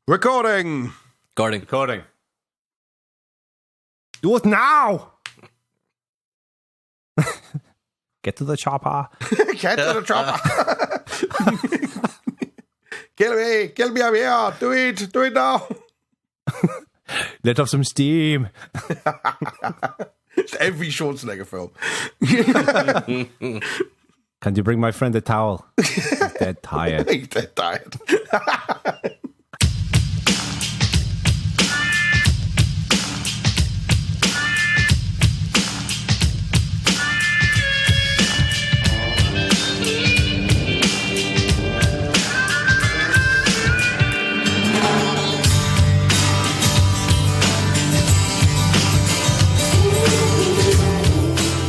Recording. Recording. Do it now. Get to the chopper. Get to the chopper. Kill me over here. Do it now. Let off some steam. It's every Schwarzenegger film. Can you bring my friend a towel? He's dead tired. He's dead tired.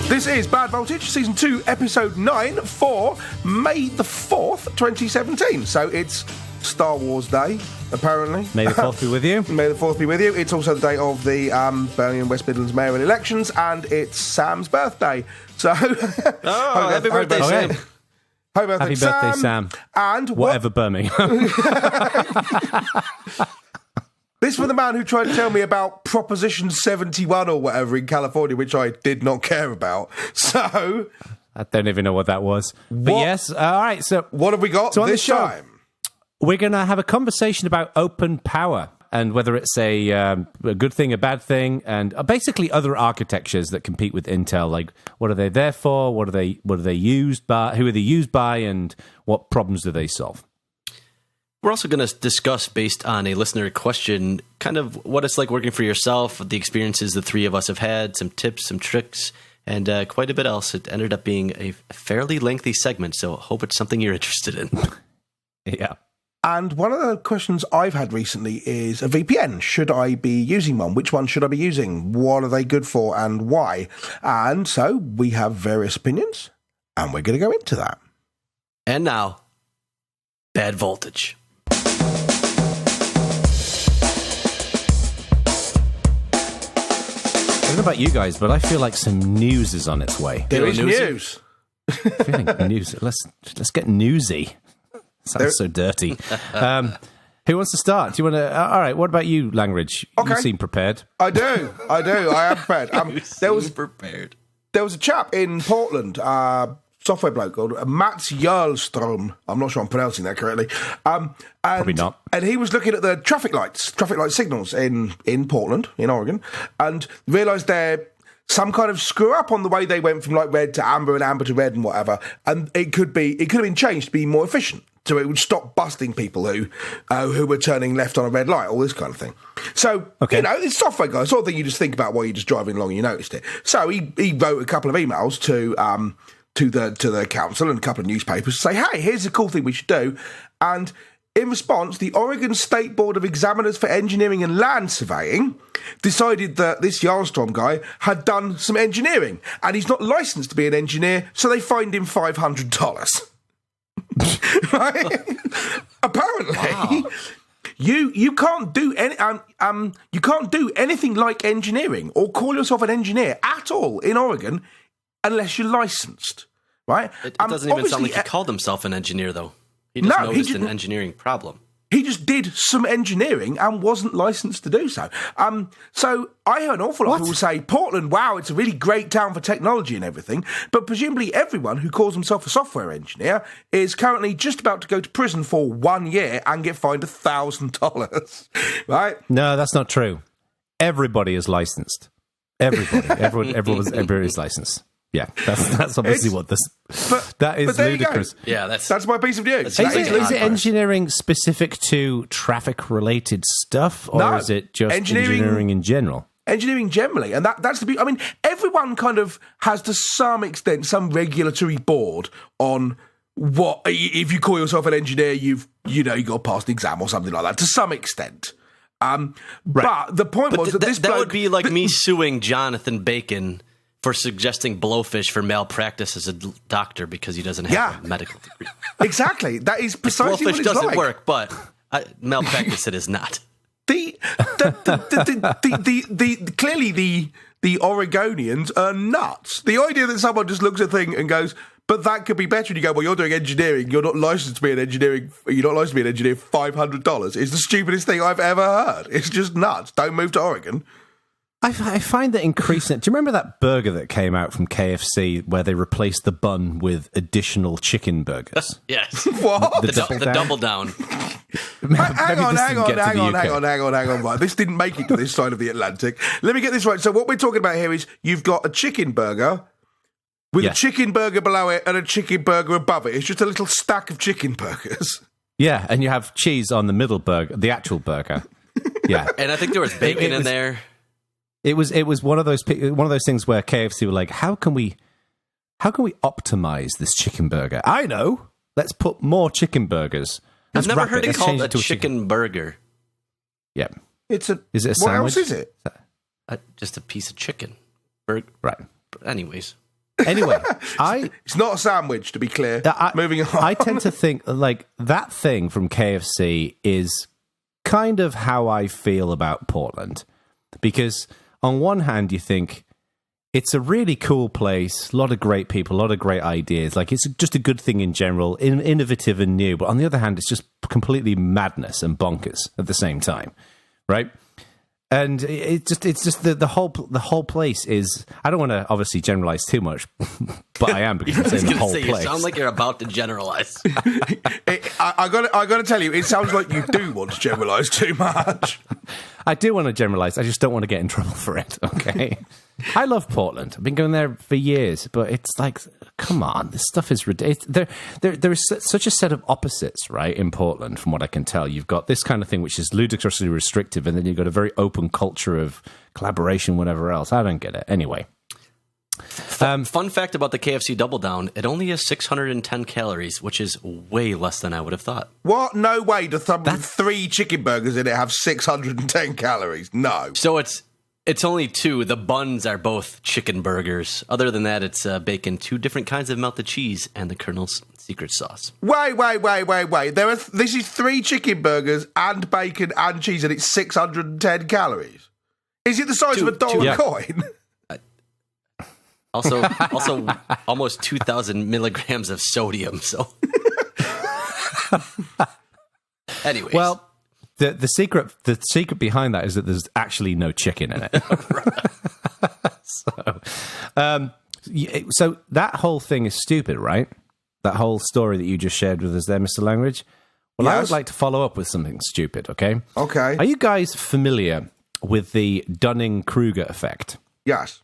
This is Bad Voltage, Season 2, Episode 9 for May the 4th, 2017. So it's Star Wars Day, apparently. May the 4th be with you. May the 4th be with you. It's also the day of the Birmingham West Midlands mayoral elections, and it's Sam's birthday. So, happy birthday, Sam. Happy birthday, Sam. And whatever, Birmingham. This from the man who tried to tell me about Proposition 71 or whatever in California, which I did not care about. So, I don't even know what that was. But yes, all right. So what have we got this time? We're going to have a conversation about open power and whether it's a good thing, a bad thing, and basically other architectures that compete with Intel. Like, what are they there for? What are they used by? Who are they used by? And what problems do they solve? We're also going to discuss, based on a listener question, kind of what it's like working for yourself, the experiences the three of us have had, some tips, some tricks, and quite a bit else. It ended up being a fairly lengthy segment, so I hope it's something you're interested in. Yeah. And one of the questions I've had recently is a VPN. Should I be using one? Which one should I be using? What are they good for and why? And so we have various opinions, and we're going to go into that. And now, Bad Voltage. I don't know about you guys, but I feel like some news is on its way. There is news. Feeling news. Let's get newsy. Sounds so dirty. Who wants to start? Do you want to? All right. What about you, Langridge? Okay. You seem prepared. I do. I am prepared. Prepared. There was a chap in Portland, software bloke called Mats Jarlstrom. I'm not sure I'm pronouncing that correctly. Probably not. And he was looking at the traffic light signals in Portland, in Oregon, and realised they're some kind of screw up on the way they went from like red to amber and amber to red and whatever. And it could have been changed to be more efficient. So it would stop busting people who were turning left on a red light, all this kind of thing. So, it's software guys, sort of thing you just think about while you're just driving along and you noticed it. So he wrote a couple of emails to the council and a couple of newspapers to say, hey, here's a cool thing we should do. And in response, the Oregon State Board of Examiners for Engineering and Land Surveying decided that this Jarlstrom guy had done some engineering and he's not licensed to be an engineer, so they fined him $500. Right? Apparently, wow. You can't do anything like engineering or call yourself an engineer at all in Oregon unless you're licensed, right? It doesn't even sound like he called himself an engineer, though. He just noticed an engineering problem. He just did some engineering and wasn't licensed to do so. So I heard an awful lot of people say, Portland, wow, it's a really great town for technology and everything, but presumably everyone who calls himself a software engineer is currently just about to go to prison for 1 year and get fined $1,000, right? No, that's not true. Everybody is licensed. Everybody's licensed. Yeah, that's obviously what this. That is ludicrous. Yeah, that's my piece of news. Is it engineering specific to traffic-related stuff, or is it just engineering in general? Engineering generally, and that's the. I mean, everyone kind of has to some extent some regulatory board on what if you call yourself an engineer, you got to pass an exam or something like that to some extent. Right. But the point was that this bloke, would be like me suing Jonathan Bacon for suggesting blowfish for malpractice as a doctor because he doesn't have a medical degree. Exactly. That is precisely what it's like. Blowfish doesn't work, but malpractice it is not. Clearly the Oregonians are nuts. The idea that someone just looks at a thing and goes, But that could be better. And you go, well, you're doing engineering. You're not licensed to be an engineering. You're not licensed to be an engineer. $500. It's the stupidest thing I've ever heard. It's just nuts. Don't move to Oregon. I find that increasing. Do you remember that burger that came out from KFC where they replaced the bun with additional chicken burgers? Yes. What? The double down. Hang on. Right. This didn't make it to this side of the Atlantic. Let me get this right. So what we're talking about here is you've got a chicken burger with a chicken burger below it and a chicken burger above it. It's just a little stack of chicken burgers. Yeah, and you have cheese on the middle burger, the actual burger. Yeah. And I think there was bacon in there. It was one of those things where KFC were like, how can we optimize this chicken burger? I know. Let's put more chicken burgers. I've never heard it called a chicken burger. Yeah. Is it a sandwich? What else is it? Just a piece of chicken. Right. But anyways. Anyway, it's not a sandwich, to be clear. Moving on. I tend to think like that thing from KFC is kind of how I feel about Portland, because on one hand, you think it's a really cool place, a lot of great people, a lot of great ideas. Like, it's just a good thing in general, innovative and new. But on the other hand, it's just completely madness and bonkers at the same time, right? And it's just the whole place is. I don't want to obviously generalize too much, but I am, because I'm saying the whole place. You sound like you're about to generalize. I got to tell you, it sounds like you do want to generalize too much. I do want to generalize. I just don't want to get in trouble for it. Okay. I love Portland. I've been going there for years, but it's like, come on, this stuff is ridiculous. There is such a set of opposites, right, in Portland, from what I can tell. You've got this kind of thing, which is ludicrously restrictive, and then you've got a very open culture of collaboration, whatever else. I don't get it. Anyway. Fun fact about the KFC Double Down, it only has 610 calories, which is way less than I would have thought. What? No way. The 3 chicken burgers in it have 610 calories. No. So it's only 2. The buns are both chicken burgers. Other than that, it's bacon, 2 different kinds of melted cheese, and the Colonel's secret sauce. Wait. This is 3 chicken burgers and bacon and cheese, and it's 610 calories. Is it the size of a dollar coin? Also, almost 2,000 milligrams of sodium. So, anyways, well, the secret behind that is that there's actually no chicken in it. So that whole thing is stupid, right? That whole story that you just shared with us there, Mr. Langridge. Well, yes. I would like to follow up with something stupid. Okay. Okay. Are you guys familiar with the Dunning-Kruger effect? Yes.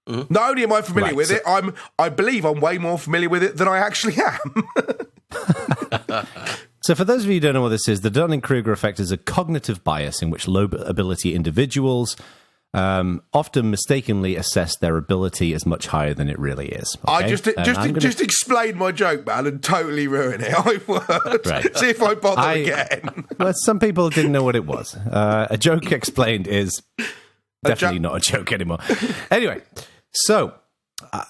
Mm-hmm. Not only am I familiar with it, I believe I'm way more familiar with it than I actually am. So for those of you who don't know what this is, the Dunning-Kruger effect is a cognitive bias in which low-ability individuals often mistakenly assess their ability as much higher than it really is. Okay? Just explain my joke, man, and totally ruin it. I would. Right. See if I bother again. Well, some people didn't know what it was. A joke explained is definitely not a joke anymore. Anyway, so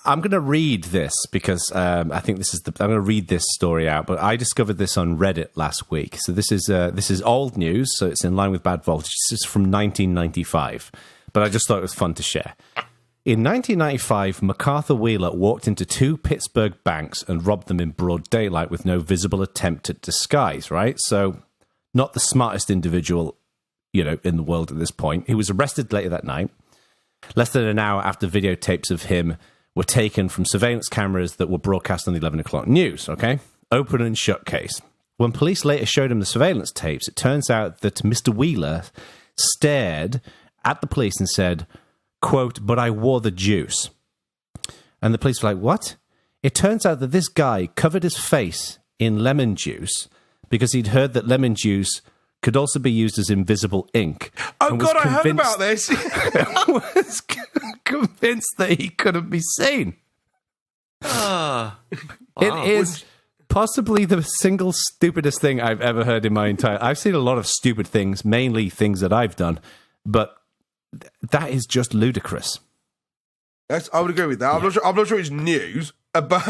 I'm going to read this because I think I'm going to read this story out. But I discovered this on Reddit last week. So this is old news. So it's in line with Bad Voltage. This is from 1995. But I just thought it was fun to share. In 1995, MacArthur Wheeler walked into 2 Pittsburgh banks and robbed them in broad daylight with no visible attempt at disguise. Right. So not the smartest individual, in the world at this point. He was arrested later that night, less than an hour after videotapes of him were taken from surveillance cameras that were broadcast on the 11 o'clock news, okay? Open and shut case. When police later showed him the surveillance tapes, it turns out that Mr. Wheeler stared at the police and said, quote, "But I wore the juice." And the police were like, what? It turns out that this guy covered his face in lemon juice because he'd heard that lemon juice could also be used as invisible ink. Oh, God, I heard about this. Was convinced that he couldn't be seen. Wow. It is possibly the single stupidest thing I've ever heard in my entire... I've seen a lot of stupid things, mainly things that I've done, but that is just ludicrous. Yes, I would agree with that. Yeah. I'm not sure it's news, but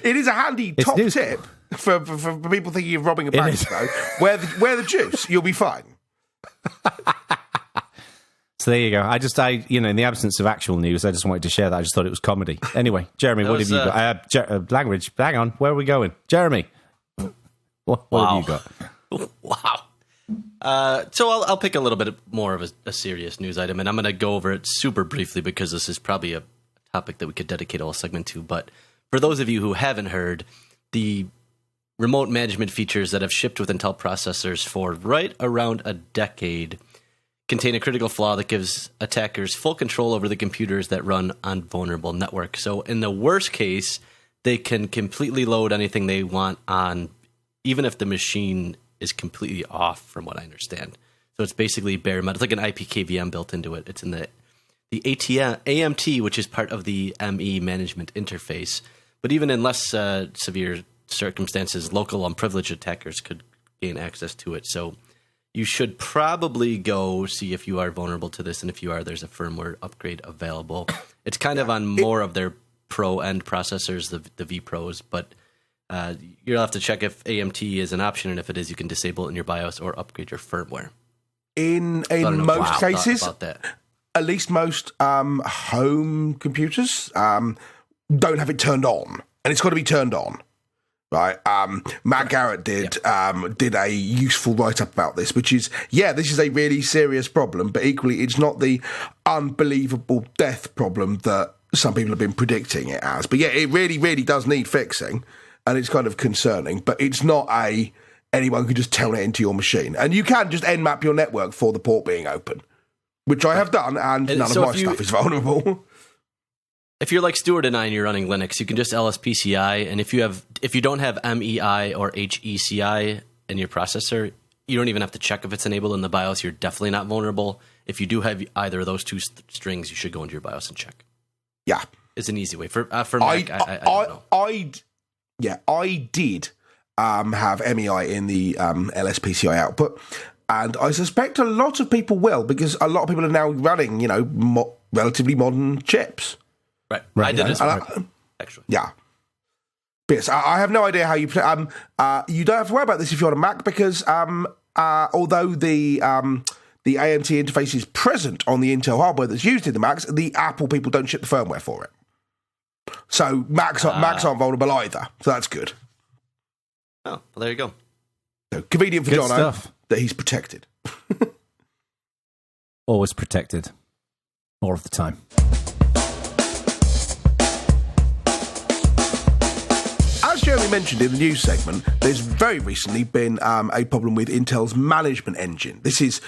it is a handy top tip for people thinking of robbing a bank, though. Wear the juice. You'll be fine. So there you go. In the absence of actual news, I just wanted to share that. I just thought it was comedy. Anyway, Jeremy, what have you got? Langridge, hang on. Where are we going? Jeremy, what have you got? Wow. So I'll pick a little bit more of a serious news item, and I'm going to go over it super briefly because this is probably a topic that we could dedicate a whole segment to. But for those of you who haven't heard, the remote management features that have shipped with Intel processors for right around a decade contain a critical flaw that gives attackers full control over the computers that run on vulnerable networks. So in the worst case, they can completely load anything they want on, even if the machine is completely off, from what I understand. So it's basically bare metal. It's like an IPKVM built into it. It's in the AMT, which is part of the ME management interface. But even in less severe circumstances, local unprivileged attackers could gain access to it. So you should probably go see if you are vulnerable to this, and if you are, there's a firmware upgrade available. It's kind of on more of their pro-end processors, the vPros, but you'll have to check if AMT is an option, and if it is, you can disable it in your BIOS or upgrade your firmware. In most cases, at least most home computers don't have it turned on, and it's got to be turned on. Right, Matt Garrett did a useful write-up about this, which is, this is a really serious problem, but equally it's not the unbelievable death problem that some people have been predicting it as. But it really, really does need fixing, and it's kind of concerning, but it's not anyone can just turn it into your machine. And you can just nmap your network for the port being open, which I have done, and none of my stuff is vulnerable. If you're like Stuart and I and you're running Linux, you can just LSPCI, and if you don't have MEI or HECI in your processor, you don't even have to check if it's enabled in the BIOS. You're definitely not vulnerable. If you do have either of those two strings, you should go into your BIOS and check. Yeah, it's an easy way for Mac. I don't know. I did have MEI in the LSPCI output, and I suspect a lot of people will, because a lot of people are now running, relatively modern chips. Right. I did as well, actually. Yeah. But yes, I have no idea how you... you don't have to worry about this if you're on a Mac, because although the AMT interface is present on the Intel hardware that's used in the Macs, the Apple people don't ship the firmware for it. So Macs aren't vulnerable either. So that's good. Oh, well, there you go. So convenient for Jono that he's protected. Always protected. More of the time. As Jeremy mentioned in the news segment, there's very recently been a problem with Intel's management engine. This is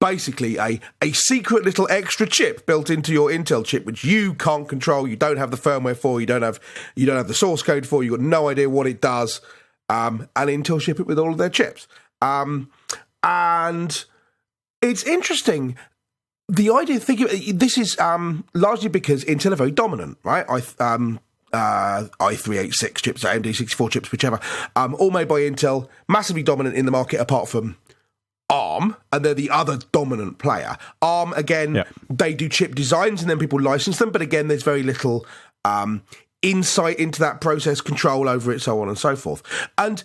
basically a secret little extra chip built into your Intel chip, which you can't control. You don't have the firmware for. You don't have the source code for. You've got no idea what it does. And Intel ship it with all of their chips. And it's interesting. The idea, this is largely because Intel are very dominant, right? i386 chips, AMD 64 chips, whichever, all made by Intel, massively dominant in the market apart from ARM, and they're the other dominant player. ARM, again, they do chip designs and then people license them, but again, there's very little insight into that process, control over it, so on and so forth. And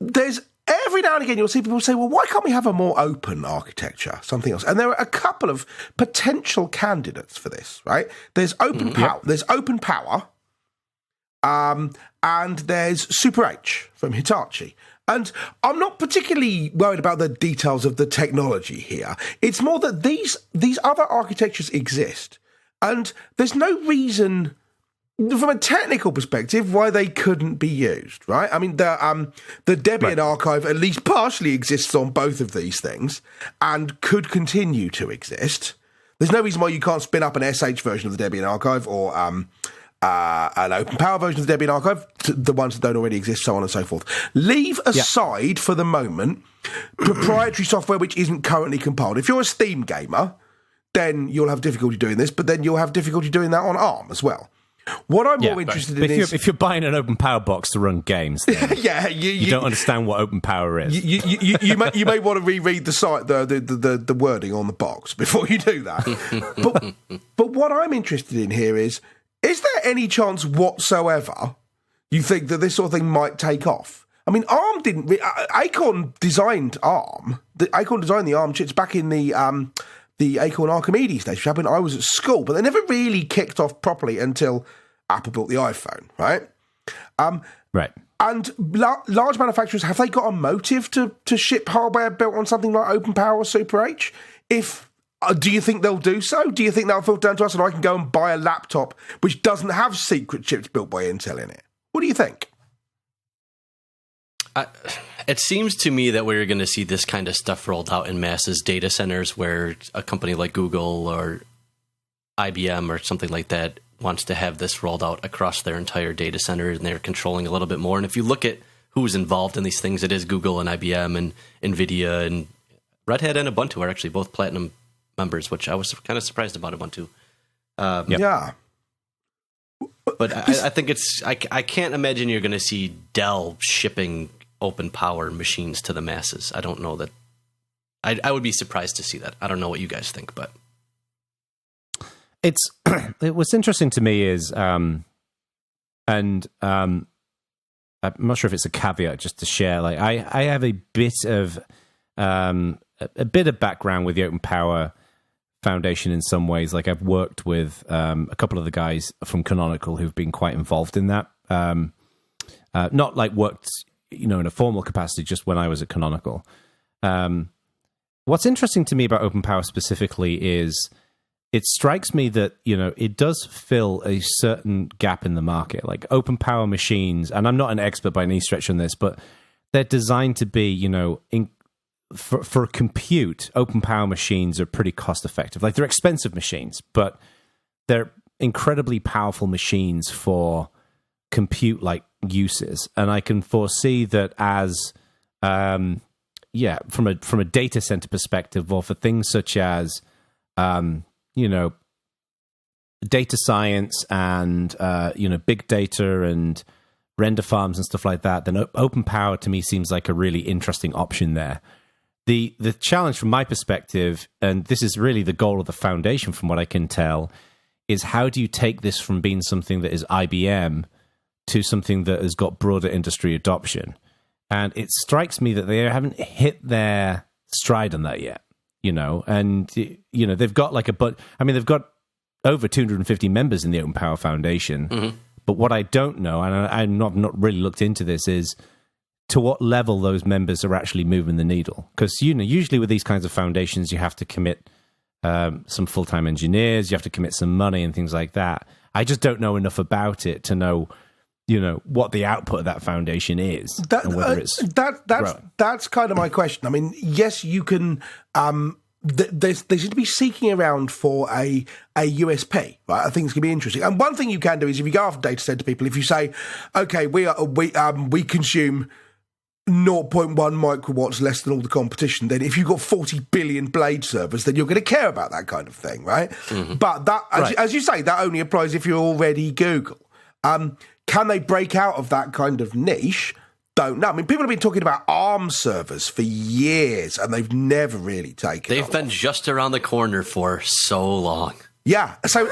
there's every now and again, you'll see people say, well, why can't we have a more open architecture, something else? And there are a couple of potential candidates for this, right? There's OpenPOWER. There's OpenPOWER. And there's SuperH from Hitachi. And I'm not particularly worried about the details of the technology here. It's more that these other architectures exist. And there's no reason, from a technical perspective, why they couldn't be used, right? I mean, the Debian archive at least partially exists on both of these things and could continue to exist. There's no reason why you can't spin up an SH version of the Debian archive or an OpenPOWER version of the Debian archive, the ones that don't already exist, so on and so forth. Leave aside, for the moment, proprietary software which isn't currently compiled. If you're a Steam gamer, then you'll have difficulty doing this, but then you'll have difficulty doing that on ARM as well. What I'm more interested in is... If you're buying an OpenPOWER box to run games, then you don't understand what OpenPOWER is. You may want to reread the site, the wording on the box before you do that. But what I'm interested in here is there any chance whatsoever you think that this sort of thing might take off? I mean, ARM didn't... Acorn designed ARM. Acorn designed the ARM chips back in the the Acorn Archimedes days, which happened when I was at school, but they never really kicked off properly until Apple built the iPhone, right? Right. And large manufacturers, have they got a motive to ship hardware built on something like OpenPOWER or SuperH? Do you think they'll do so? Do you think they'll filter down to us and I can go and buy a laptop which doesn't have secret chips built by Intel in it? What do you think? It seems to me that we're going to see this kind of stuff rolled out in masses data centers where a company like Google or IBM or something like that wants to have this rolled out across their entire data center, and they're controlling a little bit more. And if you look at who's involved in these things, it is Google and IBM and NVIDIA, and Red Hat and Ubuntu are actually both platinum members, which I was kind of surprised about Ubuntu. Yeah. But I think I can't imagine you're going to see Dell shipping OpenPOWER machines to the masses. I don't know that. I would be surprised to see that. I don't know what you guys think, but what's interesting to me is, I'm not sure if it's a caveat just to share. Like I have a bit of background with the OpenPOWER Foundation in some ways. Like I've worked with a couple of the guys from Canonical who've been quite involved in that. Not like worked, in a formal capacity, just when I was at Canonical. What's interesting to me about OpenPOWER specifically is it strikes me that, it does fill a certain gap in the market. Like OpenPOWER machines, and I'm not an expert by any stretch on this, but they're designed to be, for compute, OpenPOWER machines are pretty cost effective. Like they're expensive machines, but they're incredibly powerful machines for compute-like uses. And I can foresee that as, from a data center perspective, or for things such as, data science and, big data and render farms and stuff like that, then OpenPOWER to me seems like a really interesting option there. The challenge from my perspective, and this is really the goal of the foundation from what I can tell, is how do you take this from being something that is IBM to something that has got broader industry adoption? And it strikes me that they haven't hit their stride on that yet. They've got they've got over 250 members in the OpenPOWER Foundation. Mm-hmm. But what I don't know, and I've not really looked into this, is to what level those members are actually moving the needle. Because, usually with these kinds of foundations, you have to commit some full-time engineers, you have to commit some money and things like that. I just don't know enough about it to know, what the output of that foundation is, and whether it's that's kind of my question. I mean, yes, you can. They seem to be seeking around for a USP, right? I think it's going to be interesting. And one thing you can do is if you go after data center people, if you say, okay, we consume 0.1 microwatts less than all the competition, then if you've got 40 billion blade servers, then you're going to care about that kind of thing, right? Mm-hmm. But that, as you say, that only applies if you're already Google. Can they break out of that kind of niche? Don't know. I mean, people have been talking about ARM servers for years, and they've never really taken They've been just around the corner for so long. Yeah. So,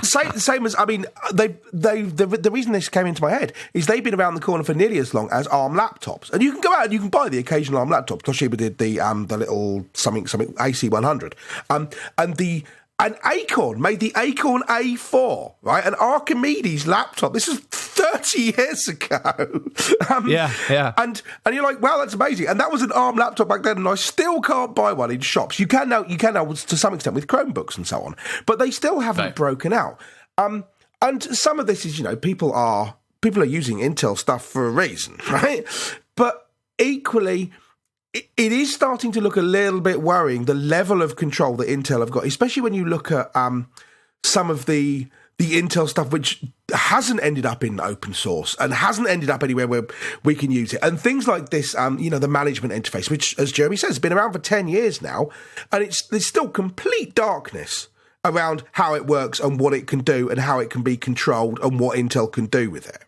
same as, I mean, the reason this came into my head is they've been around the corner for nearly as long as ARM laptops. And you can go out and you can buy the occasional ARM laptop. Toshiba did the little something AC100. And Acorn made the Acorn A4, right? An Archimedes laptop. This is 30 years ago. Yeah. And you're like, wow, that's amazing. And that was an ARM laptop back then, and I still can't buy one in shops. You can now to some extent with Chromebooks and so on, but they still haven't broken out. And some of this is, people are using Intel stuff for a reason, right? But equally, it is starting to look a little bit worrying, the level of control that Intel have got, especially when you look at some of the Intel stuff which hasn't ended up in open source and hasn't ended up anywhere where we can use it. And things like this, the management interface, which, as Jeremy says, has been around for 10 years now, and there's still complete darkness around how it works and what it can do and how it can be controlled and what Intel can do with it.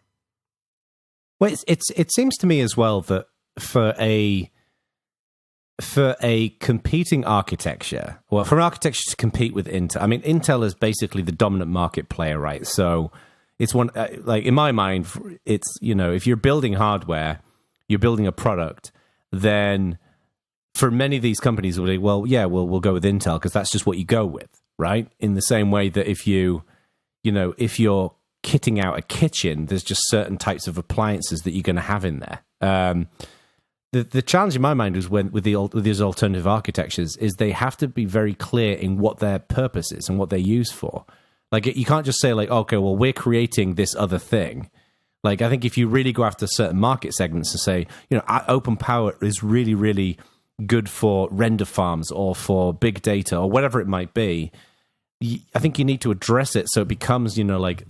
Well, it seems to me as well that for a competing architecture, well, for an architecture to compete with Intel, I mean, Intel is basically the dominant market player, right? So it's one, in my mind, it's, if you're building hardware, you're building a product, then for many of these companies, will be, well, yeah, we'll go with Intel because that's just what you go with, right? In the same way that if you're kitting out a kitchen, there's just certain types of appliances that you're going to have in there. The challenge in my mind is with these alternative architectures is they have to be very clear in what their purpose is and what they're used for. Like, you can't just say, like, okay, well, we're creating this other thing. Like, I think if you really go after certain market segments and say, OpenPOWER is really, really good for render farms or for big data or whatever it might be, I think you need to address it so it becomes, like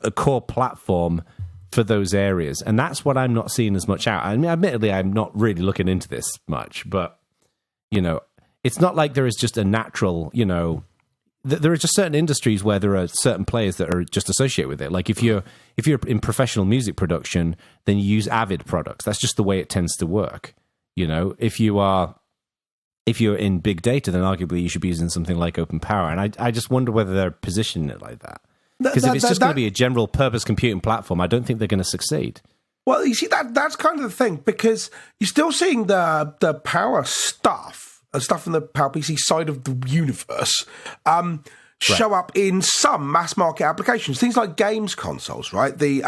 a core platform for those areas. And that's what I'm not seeing as much out. I mean, admittedly, I'm not really looking into this much, but, it's not like there is just a natural, there are just certain industries where there are certain players that are just associated with it. Like if you're in professional music production, then you use Avid products. That's just the way it tends to work. If you're in big data, then arguably you should be using something like OpenPOWER. And I just wonder whether they're positioning it like that. Because if it's just going to be a general purpose computing platform, I don't think they're going to succeed. Well, you see, that's kind of the thing, because you're still seeing the power stuff in the PowerPC side of the universe show up in some mass market applications. Things like games consoles, right? The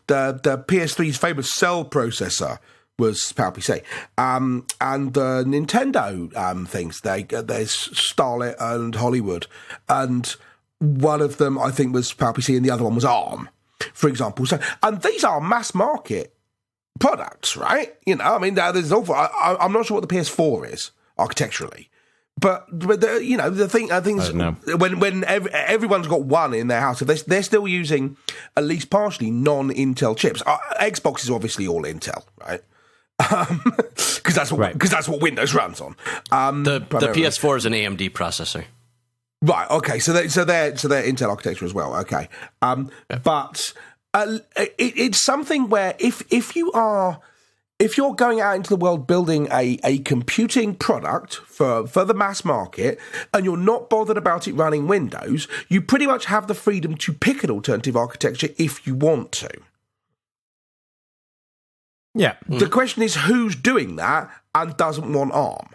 PS3's famous Cell processor was PowerPC. And the Nintendo things, there's Starlet and Hollywood. And one of them, I think, was PowerPC and the other one was ARM, for example. So, and these are mass market products, right? There's awful. I'm not sure what the PS4 is architecturally. But the thing, I think when everyone's got one in their house, if they're still using at least partially non-Intel chips. Xbox is obviously all Intel, right? Because that's what Windows runs on. The PS4 is an AMD processor. Right. Okay. So they're Intel architecture as well. Okay. But it's something where if you're going out into the world building a computing product for the mass market and you're not bothered about it running Windows, you pretty much have the freedom to pick an alternative architecture if you want to. Yeah. Mm-hmm. The question is who's doing that and doesn't want ARM.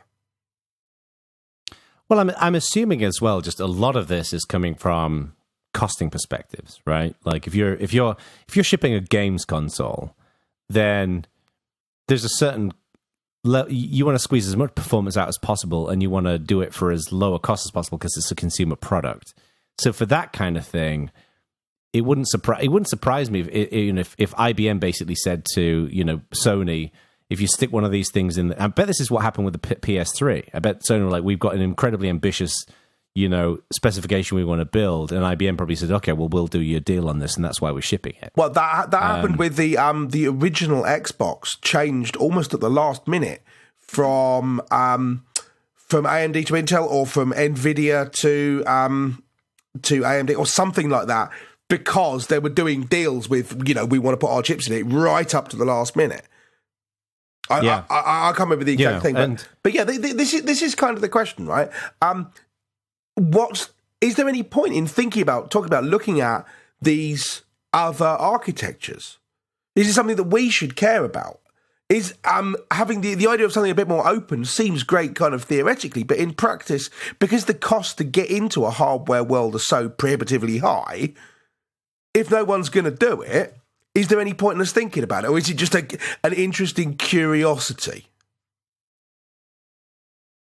Well, I'm assuming as well, just a lot of this is coming from costing perspectives, right? Like if you're shipping a games console, then there's a certain you want to squeeze as much performance out as possible, and you want to do it for as low a cost as possible because it's a consumer product. So for that kind of thing, it wouldn't surprise me if IBM basically said to Sony, if you stick one of these things in, I bet this is what happened with the PS3. I bet Sony were like, we've got an incredibly ambitious, specification we want to build, and IBM probably said, okay, well, we'll do your deal on this, and that's why we're shipping it. Well, that happened with the original Xbox. Changed almost at the last minute from AMD to Intel, or from Nvidia to AMD, or something like that, because they were doing deals with, we want to put our chips in it right up to the last minute. I can't remember the exact thing, but yeah, this is kind of the question, right? Is there any point in talking about looking at these other architectures? Is it something that we should care about? Is having the idea of something a bit more open seems great kind of theoretically, but in practice, because the cost to get into a hardware world are so prohibitively high, if no one's going to do it, is there any point in us thinking about it? Or is it just an interesting curiosity?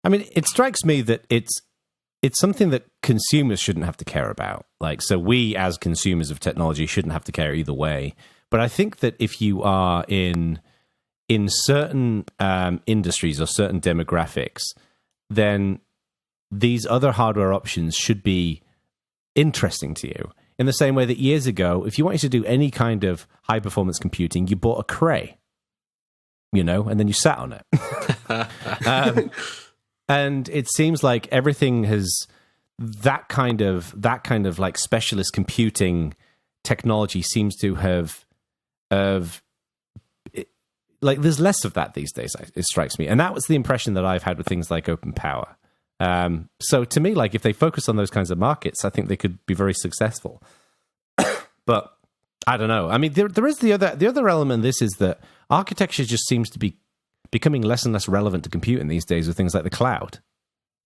I mean, it strikes me that it's something that consumers shouldn't have to care about. Like, so we as consumers of technology shouldn't have to care either way. But I think that if you are in certain industries or certain demographics, then these other hardware options should be interesting to you. In the same way that years ago, if you wanted to do any kind of high-performance computing, you bought a Cray, and then you sat on it. And it seems like everything has that kind of like specialist computing technology seems to have like there's less of that these days. It strikes me, and that was the impression that I've had with things like OpenPOWER. So to me, like if they focus on those kinds of markets, I think they could be very successful. But I don't know. I mean, there is the other element. This is that architecture just seems to be becoming less and less relevant to computing these days with things like the cloud.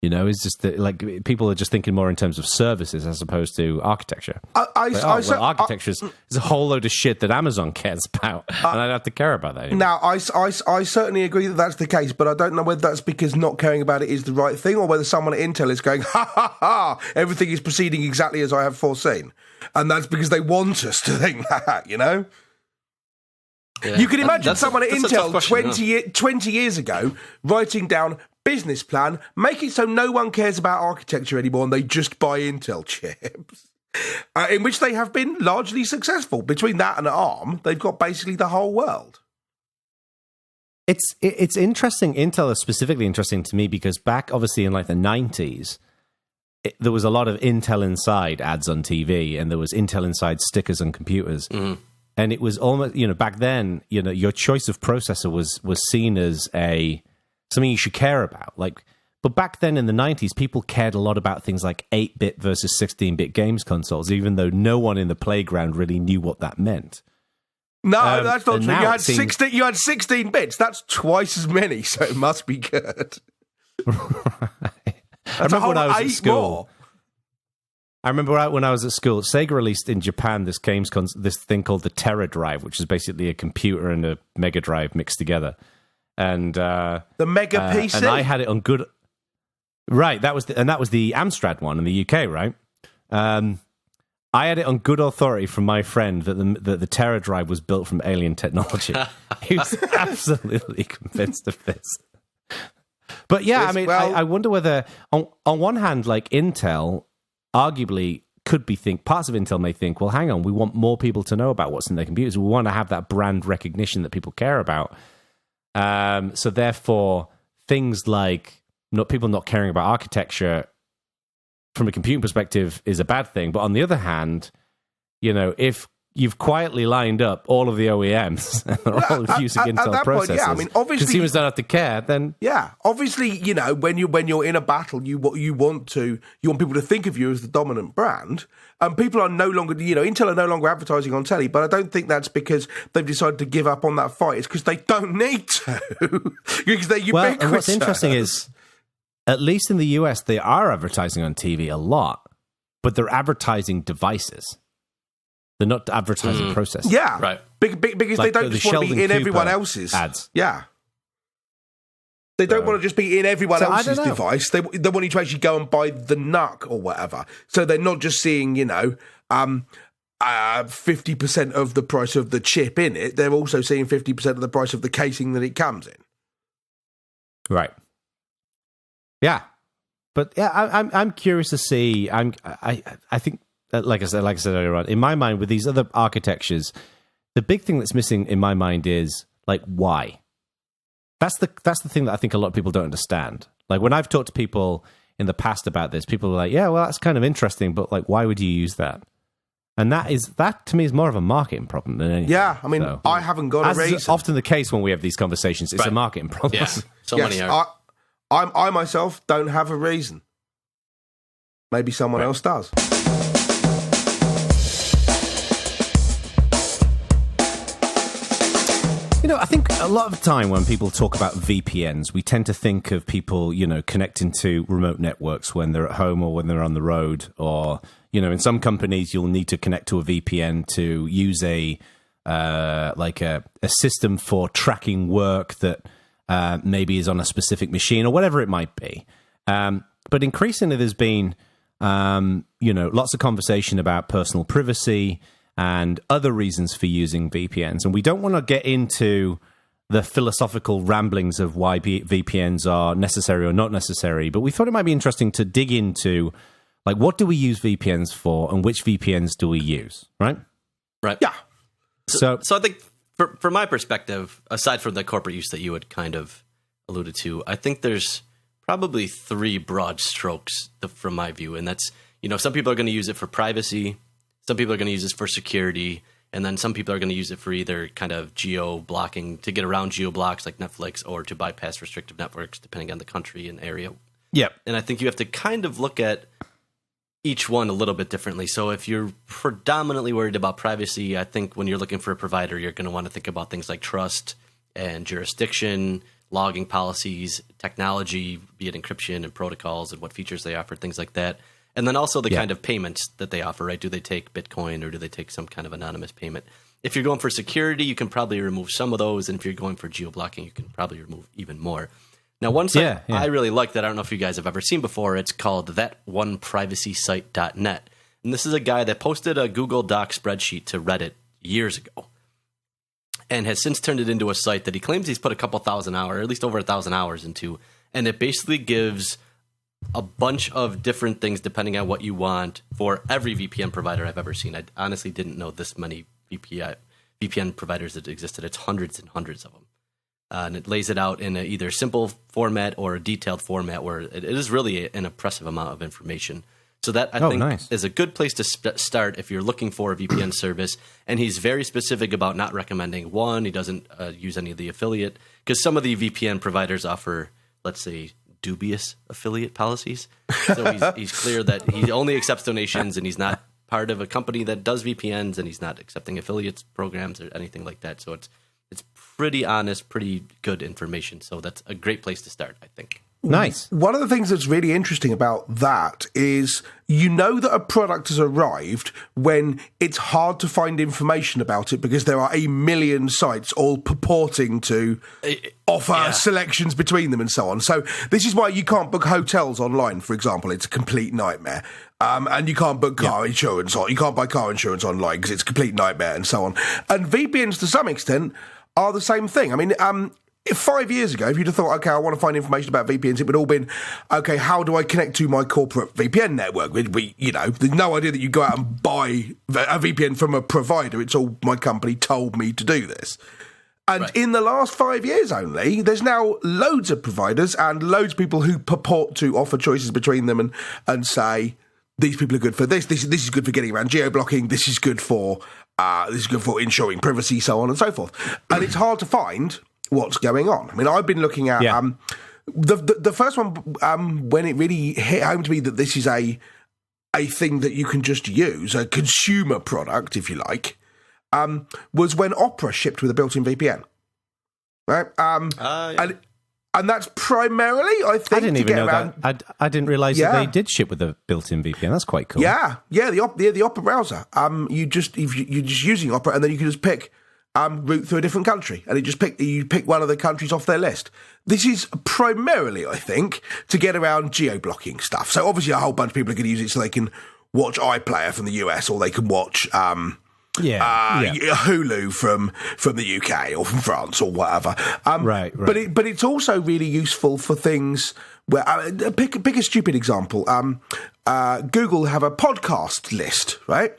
You know, it's just that, like, people are just thinking more in terms of services as opposed to architecture. Architecture is a whole load of shit that Amazon cares about, and I don't have to care about that anymore. Now, I certainly agree that that's the case, but I don't know whether that's because not caring about it is the right thing, or whether someone at Intel is going, ha ha ha, everything is proceeding exactly as I have foreseen. And that's because they want us to think that, you know? Yeah. You can imagine someone at Intel 20 years ago writing down business plan, make it so no one cares about architecture anymore and they just buy Intel chips, in which they have been largely successful. Between that and ARM, they've got basically the whole world. It's interesting. Intel is specifically interesting to me because back, obviously, in like the 90s, there was a lot of Intel Inside ads on TV, and there was Intel Inside stickers on computers. Mm. And it was almost, you know, back then, you know, your choice of processor was seen as something you should care about. Like, but back then in the 90s, people cared a lot about things like 8-bit versus 16-bit games consoles, even though no one in the playground really knew what that meant. No, that's not true. You had 16 bits. That's twice as many, so it must be good. Right. I remember when I was at school. I remember when I was at school, Sega released in Japan this thing called the Terra Drive, which is basically a computer and a Mega Drive mixed together. And the Mega PC, and I had it on good. Right, that was the Amstrad one in the UK, right? I had it on good authority from my friend that the Terra Drive was built from alien technology. He was absolutely convinced of this. But yeah, I mean, I wonder whether on one hand, like Intel, arguably parts of Intel may think, well, hang on, we want more people to know about what's in their computers. We want to have that brand recognition that people care about. So therefore, things like people not caring about architecture from a computing perspective is a bad thing. But on the other hand, you know, if you've quietly lined up all of the OEMs and they're all using Intel processors, point, yeah, I mean, obviously, consumers don't have to care, then yeah, obviously, you know, when you're in a battle, you want people to think of you as the dominant brand. And people are no longer, you know, Intel are no longer advertising on telly, but I don't think that's because they've decided to give up on that fight. It's because they don't need to, because they're ubiquitous. Well, and what's interesting is, at least in the US, they are advertising on TV a lot, but they're advertising devices. They're not advertising processors. Yeah, right. Because like they don't just want to be in everyone else's ads. Yeah. They don't want to just be in everyone else's device. They want you to actually go and buy the NUC or whatever. So they're not just seeing, you know, 50% of the price of the chip in it. They're also seeing 50% of the price of the casing that it comes in. Right. Yeah. But yeah, I'm curious to see. I think, like I said earlier on, in my mind, with these other architectures, the big thing that's missing in my mind is like why. That's the thing that I think a lot of people don't understand. Like when I've talked to people in the past about this, people are like, "Yeah, well, that's kind of interesting, but like, why would you use that?" And that to me is more of a marketing problem than anything. Yeah, I mean, I haven't got a reason. As is often the case when we have these conversations, it's a marketing problem. Yeah, many are. I myself don't have a reason. Maybe someone else does. You know, I think a lot of the time when people talk about VPNs, we tend to think of people, you know, connecting to remote networks when they're at home or when they're on the road. Or, you know, in some companies, you'll need to connect to a VPN to use a system for tracking work that maybe is on a specific machine or whatever it might be. But increasingly, there's been, you know, lots of conversation about personal privacy and other reasons for using VPNs. And we don't want to get into the philosophical ramblings of why VPNs are necessary or not necessary, but we thought it might be interesting to dig into, like, what do we use VPNs for and which VPNs do we use, right? Right. Yeah. So I think from my perspective, aside from the corporate use that you had kind of alluded to, I think there's probably three broad strokes from my view. And that's, you know, some people are going to use it for privacy, some people are going to use this for security, and then some people are going to use it for either kind of geo-blocking, to get around geo-blocks like Netflix, or to bypass restrictive networks, depending on the country and area. Yeah. And I think you have to kind of look at each one a little bit differently. So if you're predominantly worried about privacy, I think when you're looking for a provider, you're going to want to think about things like trust and jurisdiction, logging policies, technology, be it encryption and protocols and what features they offer, things like that. And then also the kind of payments that they offer, right? Do they take Bitcoin or do they take some kind of anonymous payment? If you're going for security, you can probably remove some of those. And if you're going for geo-blocking, you can probably remove even more. Now, one site I really like that I don't know if you guys have ever seen before, it's called thatoneprivacysite.net. And this is a guy that posted a Google Doc spreadsheet to Reddit years ago and has since turned it into a site that he claims he's put a couple thousand hours, or at least over 1,000 hours into. And it basically gives a bunch of different things depending on what you want for every VPN provider I've ever seen. I honestly didn't know this many VPN providers that existed. It's hundreds and hundreds of them. And it lays it out in a either simple format or a detailed format where it is really an impressive amount of information. So that, I think, is a good place to start if you're looking for a VPN service. And he's very specific about not recommending one. He doesn't use any of the affiliate, because some of the VPN providers offer, let's say, dubious affiliate policies. So he's clear that he only accepts donations and he's not part of a company that does VPNs and he's not accepting affiliates programs or anything like that. So it's pretty honest, pretty good information. So that's a great place to start, I think. Nice. One of the things that's really interesting about that is you know that a product has arrived when it's hard to find information about it because there are a million sites all purporting to offer selections between them and so on. So this is why you can't book hotels online, for example. It's a complete nightmare. And you can't book car insurance, or you can't buy car insurance online because it's a complete nightmare and so on. And VPNs, to some extent, are the same thing. I mean, 5 years ago, if you'd have thought, okay, I want to find information about VPNs, it would all been, okay, how do I connect to my corporate VPN network? There's no idea that you go out and buy a VPN from a provider. It's all my company told me to do this. And in the last 5 years only, there's now loads of providers and loads of people who purport to offer choices between them and say, these people are good for this is good for getting around geo-blocking, this is good for ensuring privacy, so on and so forth. And it's hard to find what's going on. I mean, I've been looking at the first one when it really hit home to me that this is a thing that you can just use, a consumer product, if you like, was when Opera shipped with a built-in VPN. Right? And that's primarily, I think, I didn't even know that. I didn't realise that they did ship with a built-in VPN. That's quite cool. Yeah, the Opera browser. You're just using Opera, and then you can just pick route through a different country, and you pick one of the countries off their list. This is primarily, I think, to get around geo-blocking stuff. So obviously, a whole bunch of people are going to use it so they can watch iPlayer from the US, or they can watch Hulu from the UK or from France or whatever. Right. But it's also really useful for things where pick a stupid example. Google have a podcast list, right,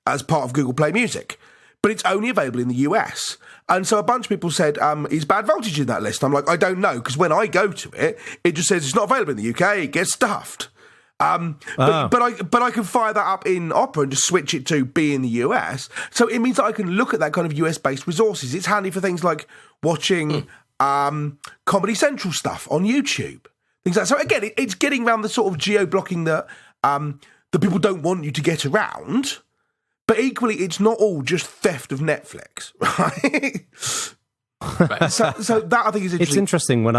as part of Google Play Music, but it's only available in the US. And so a bunch of people said, is Bad Voltage in that list? I'm like, I don't know, because when I go to it, it just says it's not available in the UK. It gets stuffed. But I can fire that up in Opera and just switch it to be in the US. So it means that I can look at that kind of US-based resources. It's handy for things like watching Comedy Central stuff on YouTube. Things like so. Again, it's getting around the sort of geo-blocking that people don't want you to get around. But equally, it's not all just theft of Netflix, right? So that I think is interesting. It's interesting when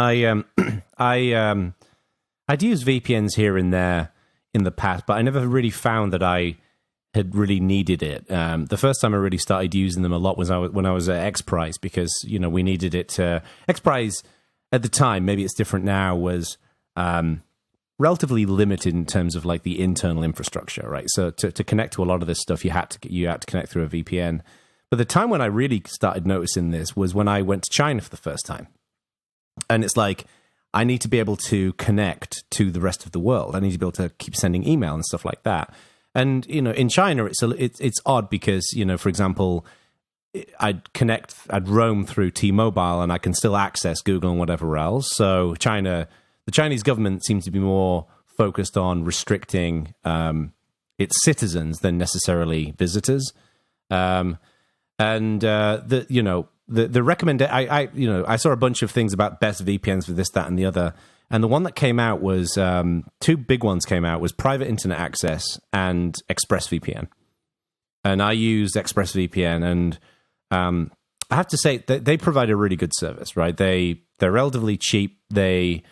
I'd used VPNs here and there in the past, but I never really found that I had really needed it. The first time I really started using them a lot was when I was at X Prize, because we needed it. X Prize at the time, maybe it's different now, was relatively limited in terms of like the internal infrastructure, right? So to connect to a lot of this stuff, you had to connect through a VPN. But the time when I really started noticing this was when I went to China for the first time, and it's like, I need to be able to connect to the rest of the world. I need to be able to keep sending email and stuff like that. And in China, it's odd because for example, I'd roam through T-Mobile and I can still access Google and whatever else. So the Chinese government seems to be more focused on restricting its citizens than necessarily visitors. The I saw a bunch of things about best VPNs for this, that, and the other, and the one that came out was two big ones came out was private internet access and ExpressVPN, and I used ExpressVPN, and I have to say that they provide a really good service, right? They They're relatively cheap. I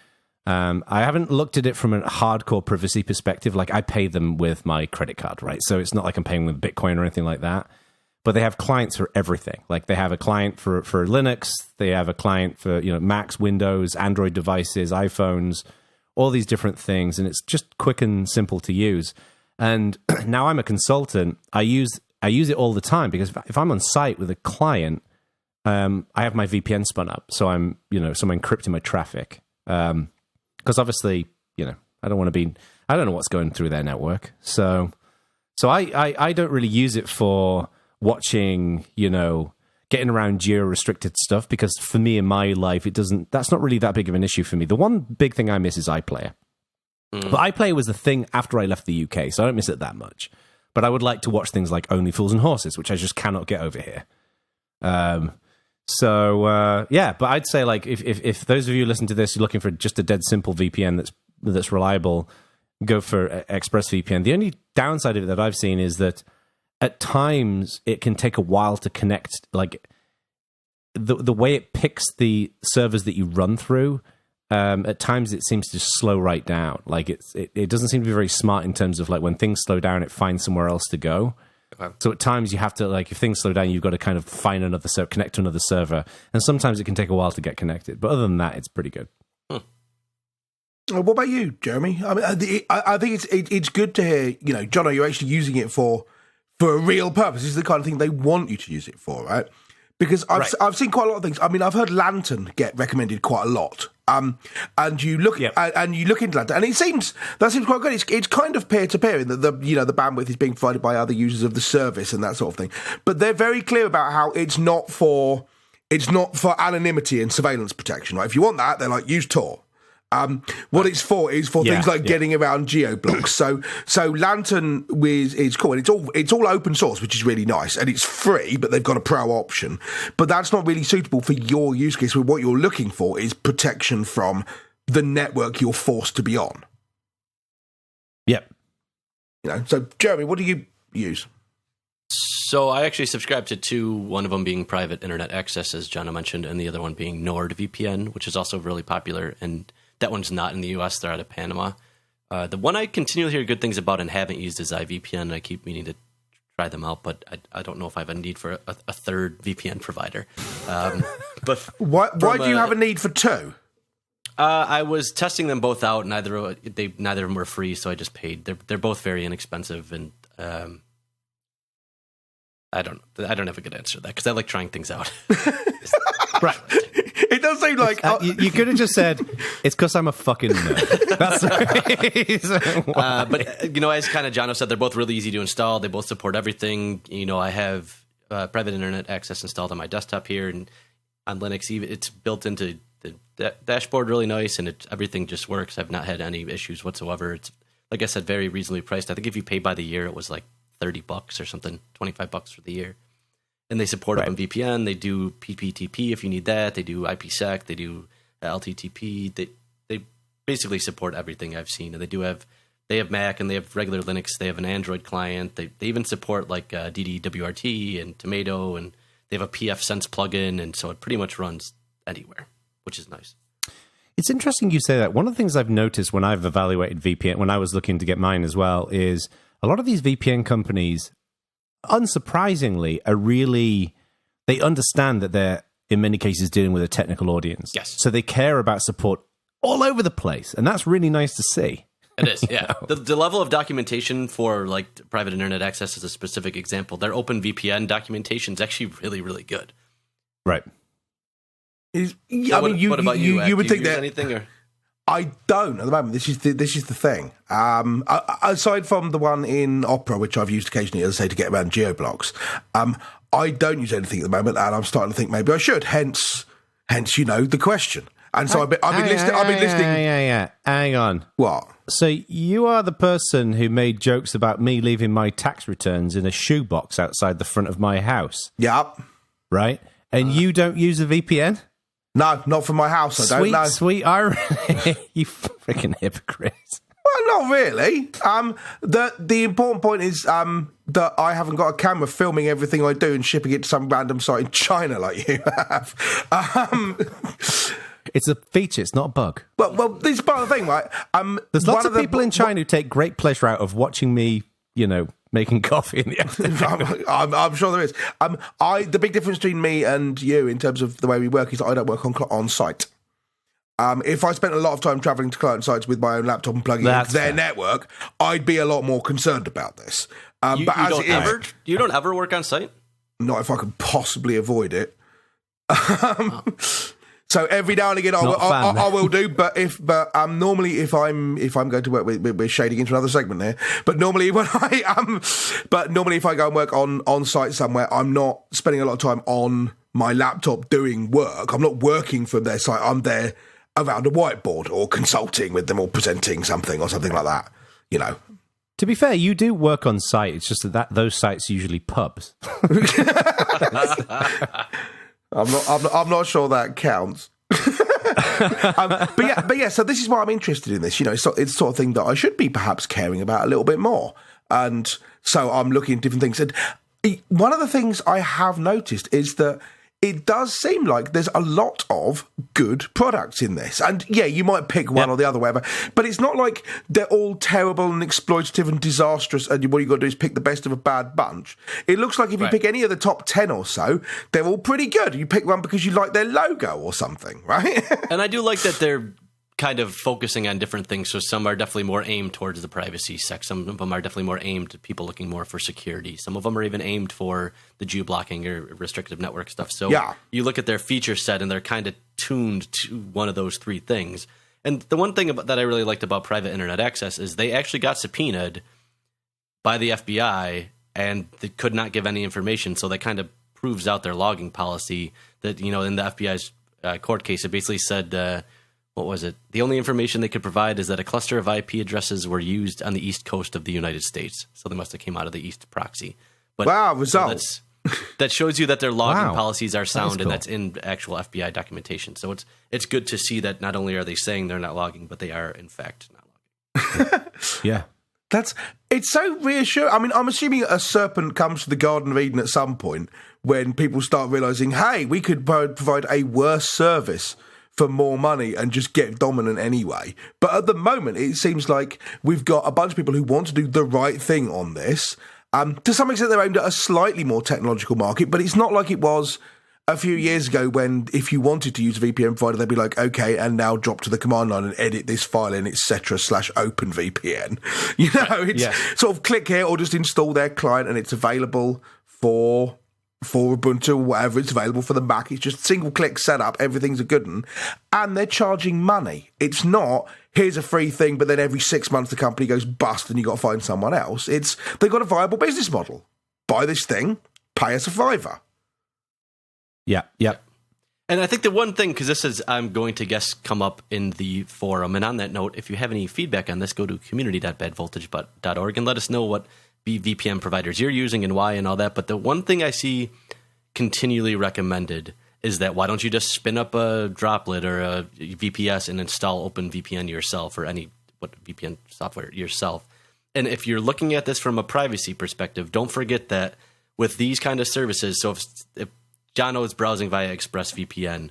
haven't looked at it from a hardcore privacy perspective. Like, I pay them with my credit card, right? So it's not like I'm paying with Bitcoin or anything like that. But they have clients for everything. Like, they have a client for Linux. They have a client for, Macs, Windows, Android devices, iPhones, all these different things. And it's just quick and simple to use. And now I'm a consultant. I use it all the time because if I'm on site with a client, I have my VPN spun up. So I'm encrypting my traffic. Because obviously, I don't know what's going through their network. So I don't really use it for watching, getting around geo-restricted stuff, because for me in my life, that's not really that big of an issue for me. The one big thing I miss is iPlayer. But iPlayer was the thing after I left the UK, so I don't miss it that much. But I would like to watch things like Only Fools and Horses, which I just cannot get over here. But I'd say, like, if those of you listen to this, you're looking for just a dead simple VPN that's reliable, go for ExpressVPN. The only downside of it that I've seen is that at times it can take a while to connect. Like, the way it picks the servers that you run through, at times it seems to slow right down. Like, it doesn't seem to be very smart in terms of, like, when things slow down, it finds somewhere else to go. Okay. So at times you have to, like, if things slow down, you've got to kind of find another server, connect to another server, and sometimes it can take a while to get connected. But other than that, it's pretty good. What about you, Jeremy? I mean, I think it's good to hear, Jono, you're actually using it for a real purpose. This is the kind of thing they want you to use it for, right? Because I've seen quite a lot of things. I mean, I've heard Lantern get recommended quite a lot. And you look and you look into Lantern, and that seems quite good. It's kind of peer to peer in that the bandwidth is being provided by other users of the service and that sort of thing. But they're very clear about how it's not for anonymity and surveillance protection, right? If you want that, they're like, use Tor. What it's for is for things like getting around geo blocks. So Lantern is cool, and it's all open source, which is really nice, and it's free, but they've got a pro option. But that's not really suitable for your use case. Where what you're looking for is protection from the network you're forced to be on. Yep. So Jeremy, what do you use? So I actually subscribe to two, one of them being private internet access, as Jono mentioned, and the other one being NordVPN, which is also really popular, and that one's not in the US. They're out of Panama. The one I continually hear good things about and haven't used is iVPN. I keep meaning to try them out, but I don't know if I have a need for a third VPN provider. But why do you have a need for two? I was testing them both out. Neither of them were free, so I just paid. They're both very inexpensive, and I don't have a good answer to that because I like trying things out. Right. It does seem like... you could have just said, it's because I'm a fucking nerd. That's the reason why. But, as kind of Jono said, they're both really easy to install. They both support everything. I have private internet access installed on my desktop here, and on Linux, it's built into the dashboard really nice, and everything just works. I've not had any issues whatsoever. It's, like I said, very reasonably priced. I think if you pay by the year, it was like $30 or something, $25 for the year. And they support OpenVPN. They do PPTP if you need that. They do IPsec. They do LTTP. They basically support everything I've seen. And they have Mac and they have regular Linux. They have an Android client. They even support like DDWRT and Tomato, and they have a pfSense plugin, and so it pretty much runs anywhere, which is nice. It's interesting you say that. One of the things I've noticed when I've evaluated VPN, when I was looking to get mine as well, is a lot of these VPN companies, unsurprisingly, they understand that they're, in many cases, dealing with a technical audience. Yes. So they care about support all over the place, and that's really nice to see. It is, yeah. The level of documentation for, like, private internet access is a specific example. Their OpenVPN documentation is actually really, really good. Right. What about you? You would think use that anything, or? I don't at the moment. This is the thing. Aside from the one in Opera, which I've used occasionally, as I say, to get around geoblocks, I don't use anything at the moment, and I'm starting to think maybe I should. Hence, the question. And so I've been listening. Yeah. Hang on. What? So you are the person who made jokes about me leaving my tax returns in a shoebox outside the front of my house. Yep. Right? And you don't use a VPN? No, not from my house. I don't know. Sweet irony. You freaking hypocrite. Well, not really. The important point is that I haven't got a camera filming everything I do and shipping it to some random site in China like you have. It's a feature. It's not a bug. Well, this is part of the thing, right? There's lots of people in China who take great pleasure out of watching me, making coffee in the afternoon. I'm sure there is. The big difference between me and you in terms of the way we work is that I don't work on site. If I spent a lot of time travelling to client sites with my own laptop and plugging into their network, I'd be a lot more concerned about this. You don't ever work on site? Not if I could possibly avoid it. So every now and again I will do, but normally if I'm going to work, we're shading into another segment here. But normally if I go and work on site somewhere, I'm not spending a lot of time on my laptop doing work. I'm not working from their site. I'm there around a whiteboard or consulting with them or presenting something or something like that. To be fair, you do work on site. It's just that those sites are usually pubs. I'm not sure that counts. But yeah, so this is why I'm interested in this. It's the sort of thing that I should be perhaps caring about a little bit more. And so I'm looking at different things. And one of the things I have noticed is that it does seem like there's a lot of good products in this. And yeah, you might pick one or the other, whatever, but it's not like they're all terrible and exploitative and disastrous and what you've got to do is pick the best of a bad bunch. It looks like if you pick any of the top 10 or so, they're all pretty good. You pick one because you like their logo or something, right? And I do like that they're kind of focusing on different things. So some are definitely more aimed towards the privacy sec. Some of them are definitely more aimed at people looking more for security. Some of them are even aimed for the Jew blocking or restrictive network stuff. So you look at their feature set and they're kind of tuned to one of those three things. And the one thing that I really liked about private internet access is they actually got subpoenaed by the FBI and they could not give any information. So that kind of proves out their logging policy that, in the FBI's court case, it basically said, what was it? The only information they could provide is that a cluster of IP addresses were used on the east coast of the United States. So they must have came out of the east proxy. But wow, results. So that shows you that their logging policies are sound, and that's in actual FBI documentation. So it's good to see that not only are they saying they're not logging, but they are in fact not logging. Yeah. It's so reassuring. I mean, I'm assuming a serpent comes to the Garden of Eden at some point when people start realising, hey, we could provide a worse service for more money and just get dominant anyway. But at the moment, it seems like we've got a bunch of people who want to do the right thing on this. To some extent, they're aimed at a slightly more technological market, but it's not like it was a few years ago when if you wanted to use a VPN provider, they'd be like, okay, and now drop to the command line and edit this file in, etc/OpenVPN. It's sort of click here or just install their client and it's available for Ubuntu or whatever. It's available for the Mac. It's just single click setup. Everything's a good one. And they're charging money. It's not, here's a free thing, but then every 6 months the company goes bust and you got to find someone else. They've got a viable business model. Buy this thing, pay us a $5. Yeah, yeah. And I think the one thing, because this is, I'm going to guess, come up in the forum. And on that note, if you have any feedback on this, go to community.badvoltage.org and let us know what VPN providers you're using and why and all that. But the one thing I see continually recommended is that why don't you just spin up a droplet or a VPS and install OpenVPN yourself or any VPN software yourself. And if you're looking at this from a privacy perspective, don't forget that with these kind of services, so if Jono is browsing via ExpressVPN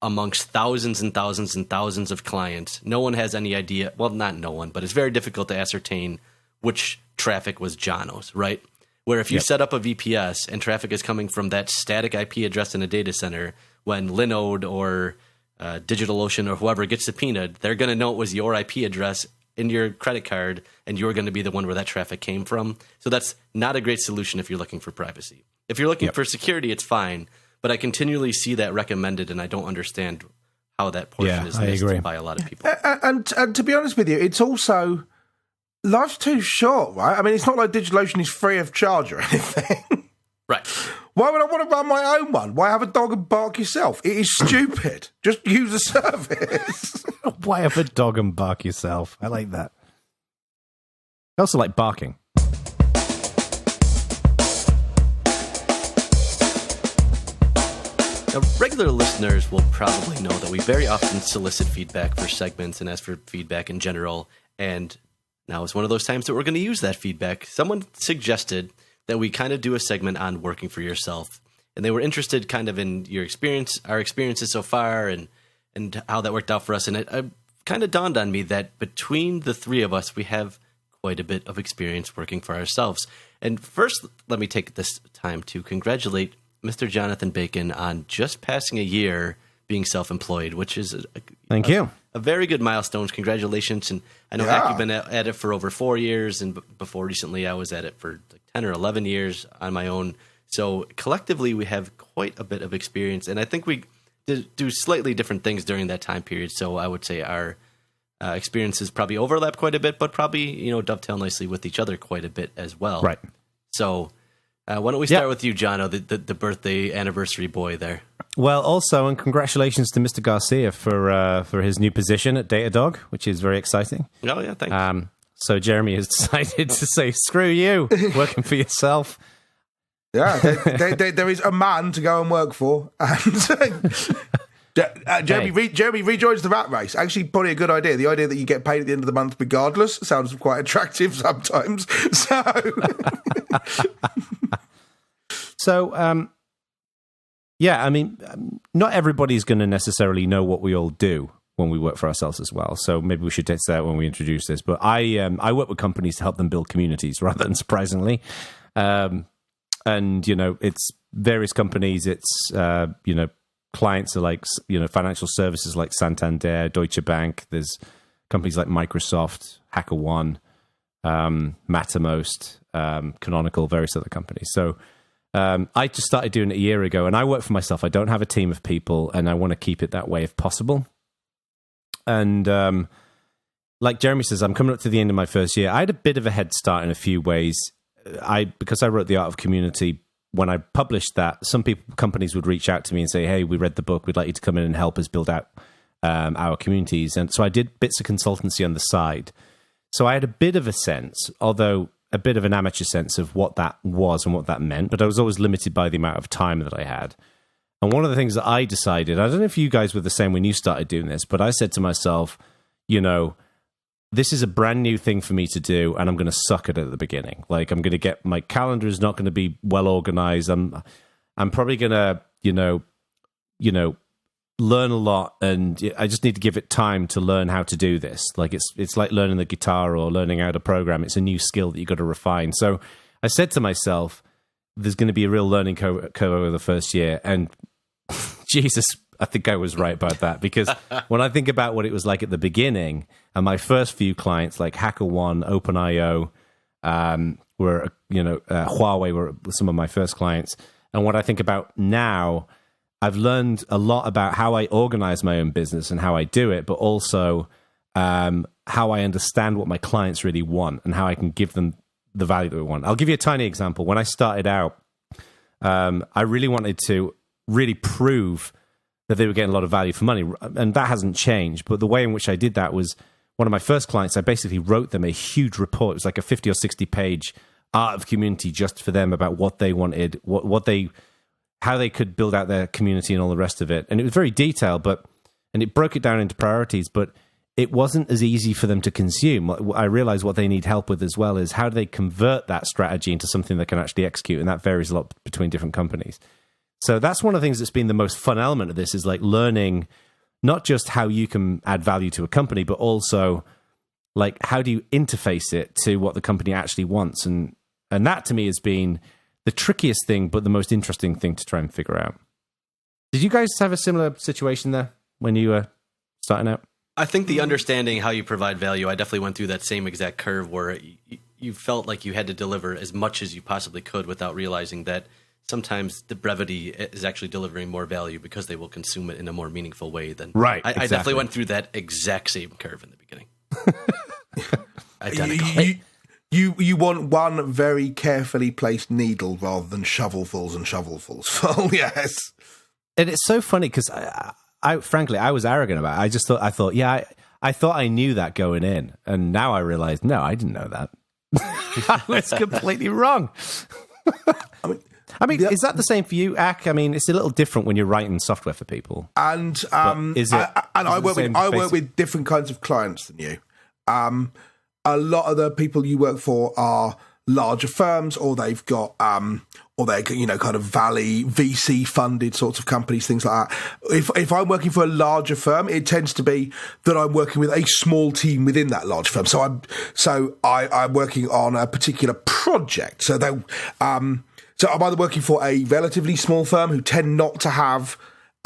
amongst thousands and thousands and thousands of clients, no one has any idea. Well, not no one, but it's very difficult to ascertain which traffic was Jono's, right? Where if you set up a VPS and traffic is coming from that static IP address in a data center, when Linode or DigitalOcean or whoever gets subpoenaed, they're going to know it was your IP address in your credit card, and you're going to be the one where that traffic came from. So that's not a great solution if you're looking for privacy. If you're looking for security, it's fine, but I continually see that recommended, and I don't understand how that portion is missed by a lot of people. And to be honest with you, it's also... life's too short, right? I mean, it's not like DigitalOcean is free of charge or anything. Right. Why would I want to run my own one? Why have a dog and bark yourself? It is stupid. Just use the service. Why have a dog and bark yourself? I like that. I also like barking. Now, regular listeners will probably know that we very often solicit feedback for segments and ask for feedback in general. And now it's one of those times that we're going to use that feedback. Someone suggested that we kind of do a segment on working for yourself. And they were interested kind of in your experience, our experiences so far, and and how that worked out for us. And it kind of dawned on me that between the three of us, we have quite a bit of experience working for ourselves. And first, let me take this time to congratulate Mr. Jonathan Bacon on just passing a year being self-employed, which is Thank you. A very good milestone. Congratulations. And I know Hack, you've been at it for over 4 years, and before recently I was at it for 10 or 11 years on my own. So collectively we have quite a bit of experience, and I think we do slightly different things during that time period. So I would say our experiences probably overlap quite a bit, but probably dovetail nicely with each other quite a bit as well. Right. So why don't we start with you, Jono, the birthday anniversary boy there. Well, also, and congratulations to Mr. Garcia for his new position at Datadog, which is very exciting. Oh, yeah, thanks. So Jeremy has decided to say, screw you, working for yourself. Yeah, there is a man to go and work for. And Jeremy rejoins the rat race. Actually, probably a good idea. The idea that you get paid at the end of the month regardless sounds quite attractive sometimes. So, yeah, I mean, not everybody's going to necessarily know what we all do when we work for ourselves as well. So maybe we should say that when we introduce this. But I work with companies to help them build communities, rather than surprisingly. And, it's various companies. It's, clients are like, financial services like Santander, Deutsche Bank. There's companies like Microsoft, HackerOne, Mattermost, Canonical, various other companies. So I just started doing it a year ago, and I work for myself. I don't have a team of people, and I want to keep it that way if possible. And like Jeremy says, I'm coming up to the end of my first year. I had a bit of a head start in a few ways. Because I wrote The Art of Community, when I published that, some companies would reach out to me and say, hey, we read the book. We'd like you to come in and help us build out our communities. And so I did bits of consultancy on the side. So I had a bit of a sense, although a bit of an amateur sense of what that was and what that meant, but I was always limited by the amount of time that I had. And one of the things that I decided, I don't know if you guys were the same when you started doing this, but I said to myself, this is a brand new thing for me to do, and I'm going to suck at it at the beginning. Like, I'm going to get, my calendar is not going to be well organized. I'm probably going to, learn a lot, and I just need to give it time to learn how to do this. Like, it's like learning the guitar or learning how to program. It's a new skill that you've got to refine. So I said to myself, there's going to be a real learning curve over the first year. And Jesus, I think I was right about that, because when I think about what it was like at the beginning, and my first few clients like HackerOne, OpenIO, Huawei were some of my first clients. And what I think about now, I've learned a lot about how I organize my own business and how I do it, but also how I understand what my clients really want and how I can give them the value that they want. I'll give you a tiny example. When I started out, I really wanted to really prove that they were getting a lot of value for money, and that hasn't changed. But the way in which I did that was, one of my first clients, I basically wrote them a huge report. It was like a 50 or 60 page art of community just for them about what they wanted, how they could build out their community and all the rest of it. And it was very detailed, and it broke it down into priorities, but it wasn't as easy for them to consume. I realized what they need help with as well is how do they convert that strategy into something that can actually execute, and that varies a lot between different companies. So that's one of the things that's been the most fun element of this, is like learning not just how you can add value to a company, but also like how do you interface it to what the company actually wants. And that to me has been the trickiest thing, but the most interesting thing to try and figure out. Did you guys have a similar situation there when you were starting out? I think the understanding how you provide value, I definitely went through that same exact curve where you felt like you had to deliver as much as you possibly could without realizing that sometimes the brevity is actually delivering more value because they will consume it in a more meaningful way than... Right, I definitely went through that exact same curve in the beginning. Identical. You want one very carefully placed needle rather than shovelfuls and shovelfuls full, yes. And it's so funny because I frankly, I was arrogant about it. I thought, I thought I knew that going in. And now I realized, no, I didn't know that. I was completely wrong. I mean, is that the same for you, Ak? I mean, it's a little different when you're writing software for people. And I work with different kinds of clients than you. A lot of the people you work for are larger firms, or they've got or they're, kind of Valley VC funded sorts of companies, things like that. If I'm working for a larger firm, it tends to be that I'm working with a small team within that large firm. So I'm working on a particular project. So I'm either working for a relatively small firm who tend not to have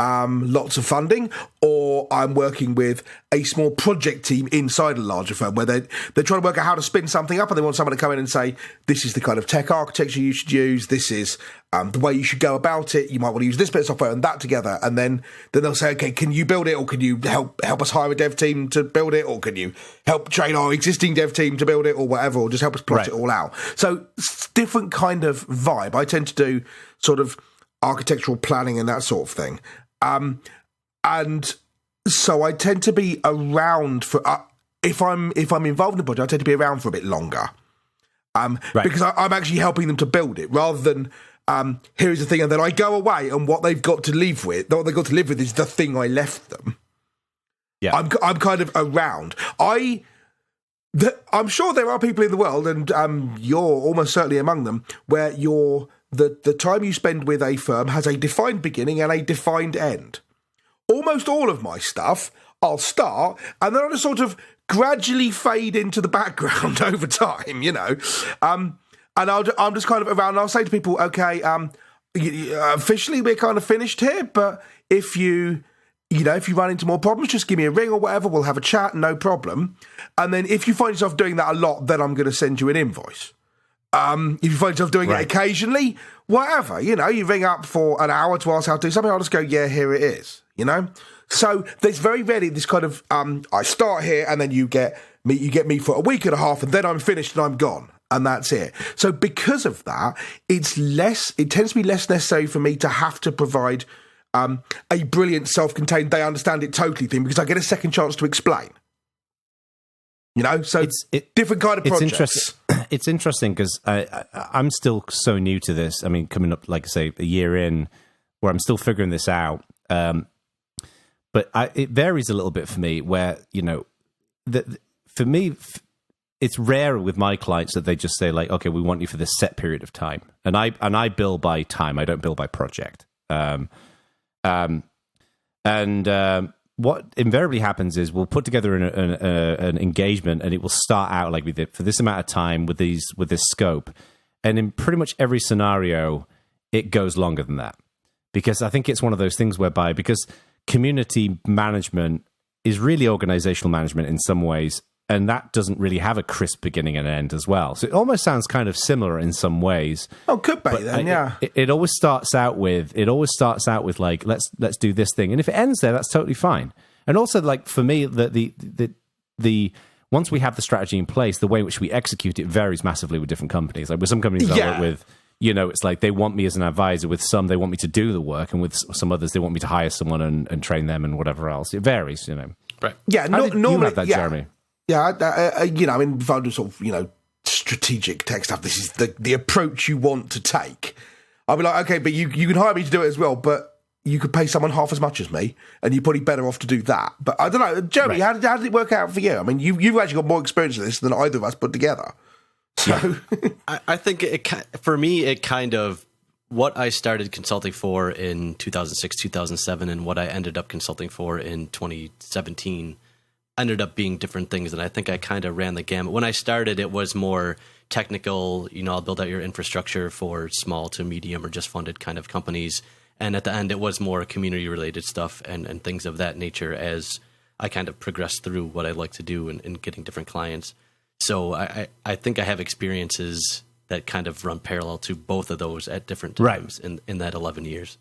lots of funding, or I'm working with a small project team inside a larger firm where they're trying to work out how to spin something up, and they want someone to come in and say, this is the kind of tech architecture you should use, this is the way you should go about it, you might want to use this bit of software and that together, and then they'll say, okay, can you build it, or can you help us hire a dev team to build it, or can you help train our existing dev team to build it, or whatever, or just help us plot it all out. So it's different kind of vibe. I tend to do sort of architectural planning and that sort of thing. And so I tend to be around for if I'm involved in a project, I tend to be around for a bit longer, because I'm actually helping them to build it rather than here's the thing, and then I go away and what they've got to live with is the thing I left them. Yeah, I'm kind of around. I'm sure there are people in the world, and you're almost certainly among them, where the time you spend with a firm has a defined beginning and a defined end. Almost all of my stuff, I'll start, and then I'll just sort of gradually fade into the background over time, and I'm just kind of around, and I'll say to people, okay, officially we're kind of finished here, but if you run into more problems, just give me a ring or whatever, we'll have a chat, no problem. And then if you find yourself doing that a lot, then I'm going to send you an invoice. If you find yourself doing it occasionally, whatever, you ring up for an hour to ask how to do something, I'll just go, yeah, here it is, So there's very rarely this kind of, I start here and then you get me for a week and a half and then I'm finished and I'm gone. And that's it. So because of that, it tends to be less necessary for me to have to provide a brilliant self-contained, they understand it totally thing, because I get a second chance to explain. So it's different kind of projects. It's interesting because I'm still so new to this. I mean, coming up, like I say, a year in, where I'm still figuring this out. But it varies a little bit for me. Where for me, it's rare with my clients that they just say like, "Okay, we want you for this set period of time," and I bill by time. I don't bill by project. What invariably happens is we'll put together an engagement, and it will start out like for this amount of time with this scope, and in pretty much every scenario, it goes longer than that, because I think it's one of those things whereby, because community management is really organizational management in some ways, and that doesn't really have a crisp beginning and end as well. So it almost sounds kind of similar in some ways. Oh, could be then, yeah. It always starts out with like, let's do this thing, and if it ends there, that's totally fine. And also, like for me, the once we have the strategy in place, the way in which we execute it varies massively with different companies. Like with some companies I work with, it's like they want me as an advisor. With some, they want me to do the work, and with some others, they want me to hire someone and train them and whatever else. It varies, Right? Yeah. Normally, you have that, Jeremy. Yeah, I mean, if I do sort of, strategic tech stuff, this is the approach you want to take. I'll be like, okay, but you can hire me to do it as well, but you could pay someone half as much as me, and you're probably better off to do that. But I don't know, Jeremy, how did it work out for you? I mean, you've actually got more experience of this than either of us put together. So I think for me, it kind of, what I started consulting for in 2006, 2007, and what I ended up consulting for in 2017 ended up being different things, and I think I kind of ran the gamut. When I started, it was more technical, I'll build out your infrastructure for small to medium or just funded kind of companies, and at the end it was more community related stuff and things of that nature as I kind of progressed through what I like to do in getting different clients. So I think I have experiences that kind of run parallel to both of those at different times in that 11 years.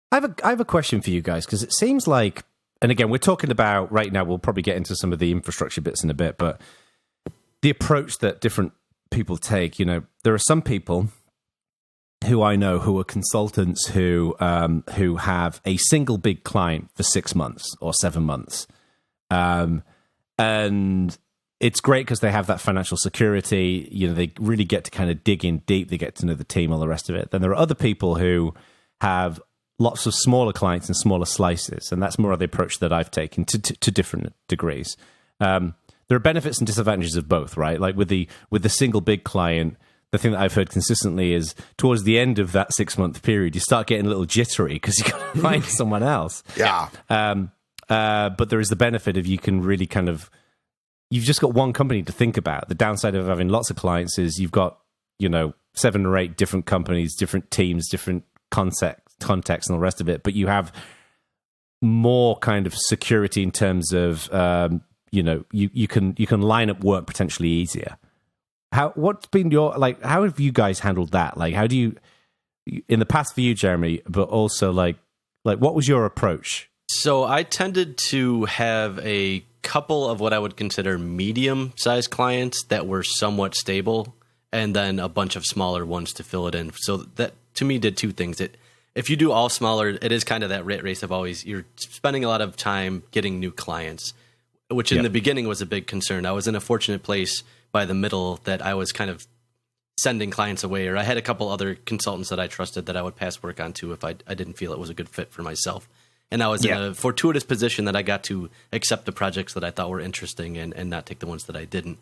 I have a question for you guys, because it seems like, and again, we're talking about right now, we'll probably get into some of the infrastructure bits in a bit, but the approach that different people take, there are some people who I know who are consultants who have a single big client for 6 months or 7 months. And it's great because they have that financial security. They really get to kind of dig in deep. They get to know the team, all the rest of it. Then there are other people who have lots of smaller clients and smaller slices, and that's more of the approach that I've taken to different degrees. There are benefits and disadvantages of both, right? Like with the single big client, the thing that I've heard consistently is towards the end of that 6-month period, you start getting a little jittery because you got to find someone else. Yeah. But there is the benefit of you can really kind of, you've just got one company to think about. The downside of having lots of clients is you've got, 7 or 8 different companies, different teams, different context and all the rest of it. But you have more kind of security in terms of, you can line up work potentially easier. What's been your, how have you guys handled that? Like, how do you, in the past for you, Jeremy, but also like what was your approach? So I tended to have a couple of what I would consider medium-sized clients that were somewhat stable, and then a bunch of smaller ones to fill it in. So that, to me, did 2 things. If you do all smaller, it is kind of that rat race of always, you're spending a lot of time getting new clients, which in the beginning was a big concern. I was in a fortunate place by the middle that I was kind of sending clients away, or I had a couple other consultants that I trusted that I would pass work on to if I didn't feel it was a good fit for myself. And I was in a fortuitous position that I got to accept the projects that I thought were interesting and not take the ones that I didn't.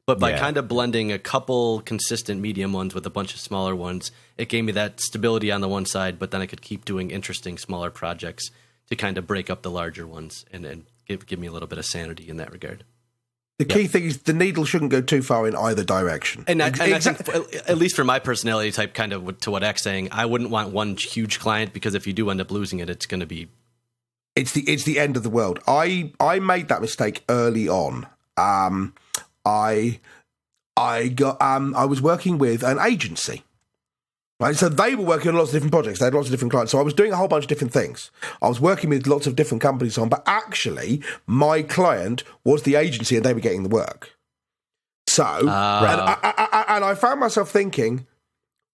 But by kind of blending a couple consistent medium ones with a bunch of smaller ones, it gave me that stability on the one side, but then I could keep doing interesting smaller projects to kind of break up the larger ones and give me a little bit of sanity in that regard. The key thing is the needle shouldn't go too far in either direction. And I think, at least for my personality type, kind of to what X saying, I wouldn't want one huge client, because if you do end up losing it, it's going to be... It's the end of the world. I made that mistake early on. I was working with an agency, right? So they were working on lots of different projects. They had lots of different clients. So I was doing a whole bunch of different things. I was working with lots of different companies on, but actually my client was the agency and they were getting the work. So, and I found myself thinking,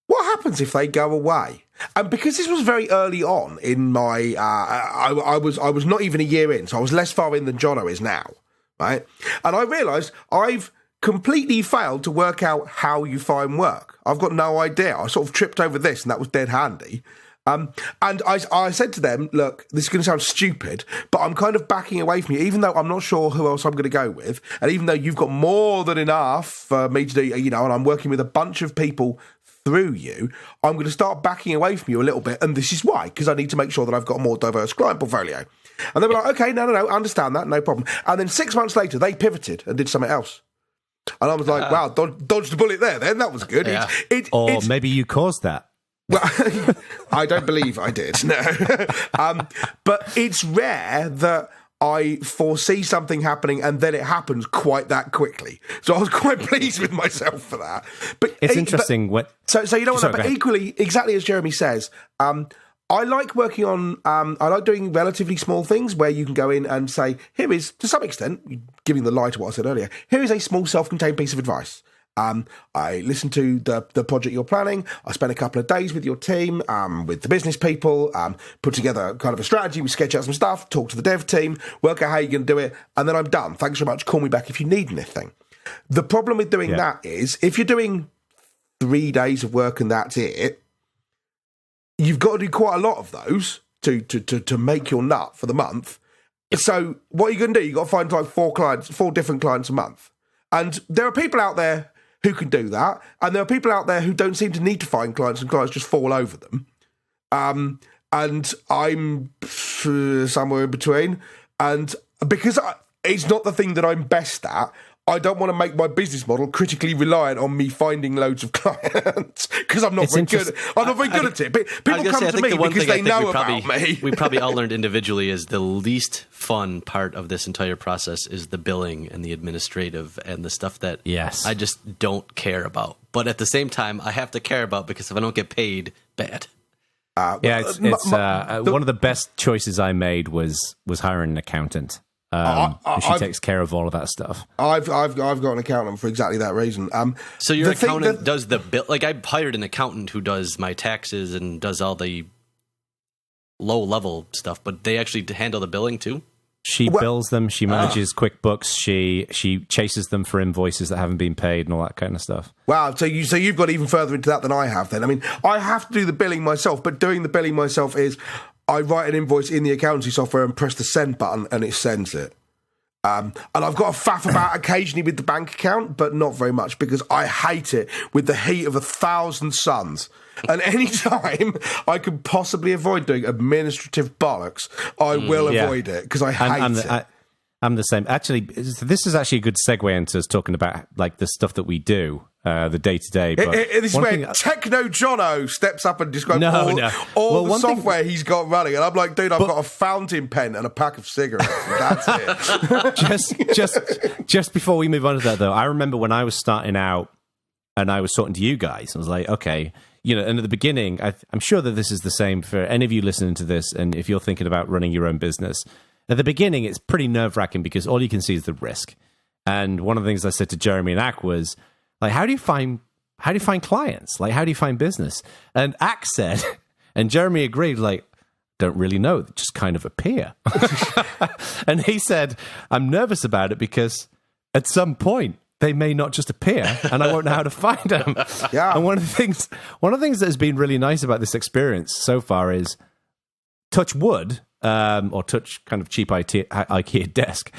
what happens if they go away? And because this was very early on in my, I was not even a year in, so I was less far in than Jono is now, right? And I realised I've completely failed to work out how you find work. I've got no idea. I sort of tripped over this, and that was dead handy. And I said to them, look, this is going to sound stupid, but I'm kind of backing away from you, even though I'm not sure who else I'm going to go with. And even though you've got more than enough for me to do, and I'm working with a bunch of people through you, I'm going to start backing away from you a little bit. And this is why, because I need to make sure that I've got a more diverse client portfolio. And they were like, okay, no, I understand that, no problem. And then 6 months later, they pivoted and did something else. And I was like, wow, dodged the bullet there then. That was good. Yeah. Or maybe you caused that. Well, I don't believe I did, no. But it's rare that I foresee something happening and then it happens quite that quickly. So I was quite pleased with myself for that. But it's interesting. So you know what? But equally, exactly as Jeremy says, I like working on. I like doing relatively small things where you can go in and say, "Here is, to some extent, giving the lie to what I said earlier. Here is a small, self-contained piece of advice." I listen to the project you're planning. I spend a couple of days with your team, with the business people, put together kind of a strategy. We sketch out some stuff, talk to the dev team, work out how you're going to do it, and then I'm done. Thanks very much. Call me back if you need anything. The problem with doing that is if you're doing 3 days of work and that's it, you've got to do quite a lot of those to make your nut for the month. Yep. So what are you going to do? You've got to find like 4 different clients a month. And there are people out there who can do that, and there are people out there who don't seem to need to find clients, and clients just fall over them. And I'm somewhere in between. And because it's not the thing that I'm best at, I don't want to make my business model critically reliant on me finding loads of clients because I'm not very good. I'm not very good at it. But people come to me because they know about me. We probably all learned individually is the least fun part of this entire process is the billing and the administrative and the stuff that I just don't care about. But at the same time, I have to care about because if I don't get paid, bad. It's one of the best choices I made was hiring an accountant. She takes care of all of that stuff. I've got an accountant for exactly that reason. So your accountant does the bill. Like I hired an accountant who does my taxes and does all the low level stuff, but they actually handle the billing too. She bills them. She manages QuickBooks. She chases them for invoices that haven't been paid and all that kind of stuff. Wow. So you've got even further into that than I have. Then I mean, I have to do the billing myself, but doing the billing myself is. I write an invoice in the accounting software and press the send button and it sends it. And I've got a faff about occasionally with the bank account, but not very much because I hate it with the heat of 1,000 suns. And any time I can possibly avoid doing administrative bollocks, I will avoid it because I hate it. I'm the same. Actually, this is actually a good segue into us talking about like the stuff that we do, the day-to-day. This is where Techno Jono steps up and describes all the software he's got running. And I'm like, dude, I've got a fountain pen and a pack of cigarettes. And that's it. just before we move on to that, though, I remember when I was starting out and I was talking to you guys, I was like, okay, and at the beginning, I'm sure that this is the same for any of you listening to this. And if you're thinking about running your own business, at the beginning, it's pretty nerve-wracking because all you can see is the risk. And one of the things I said to Jeremy and Ak was, like, how do you find clients? Like, how do you find business? And Ak said, and Jeremy agreed, like, don't really know. They just kind of appear. And he said, I'm nervous about it because at some point, they may not just appear and I won't know how to find them. Yeah. And one of the things that has been really nice about this experience so far is touch wood, or touch kind of cheap IKEA desk.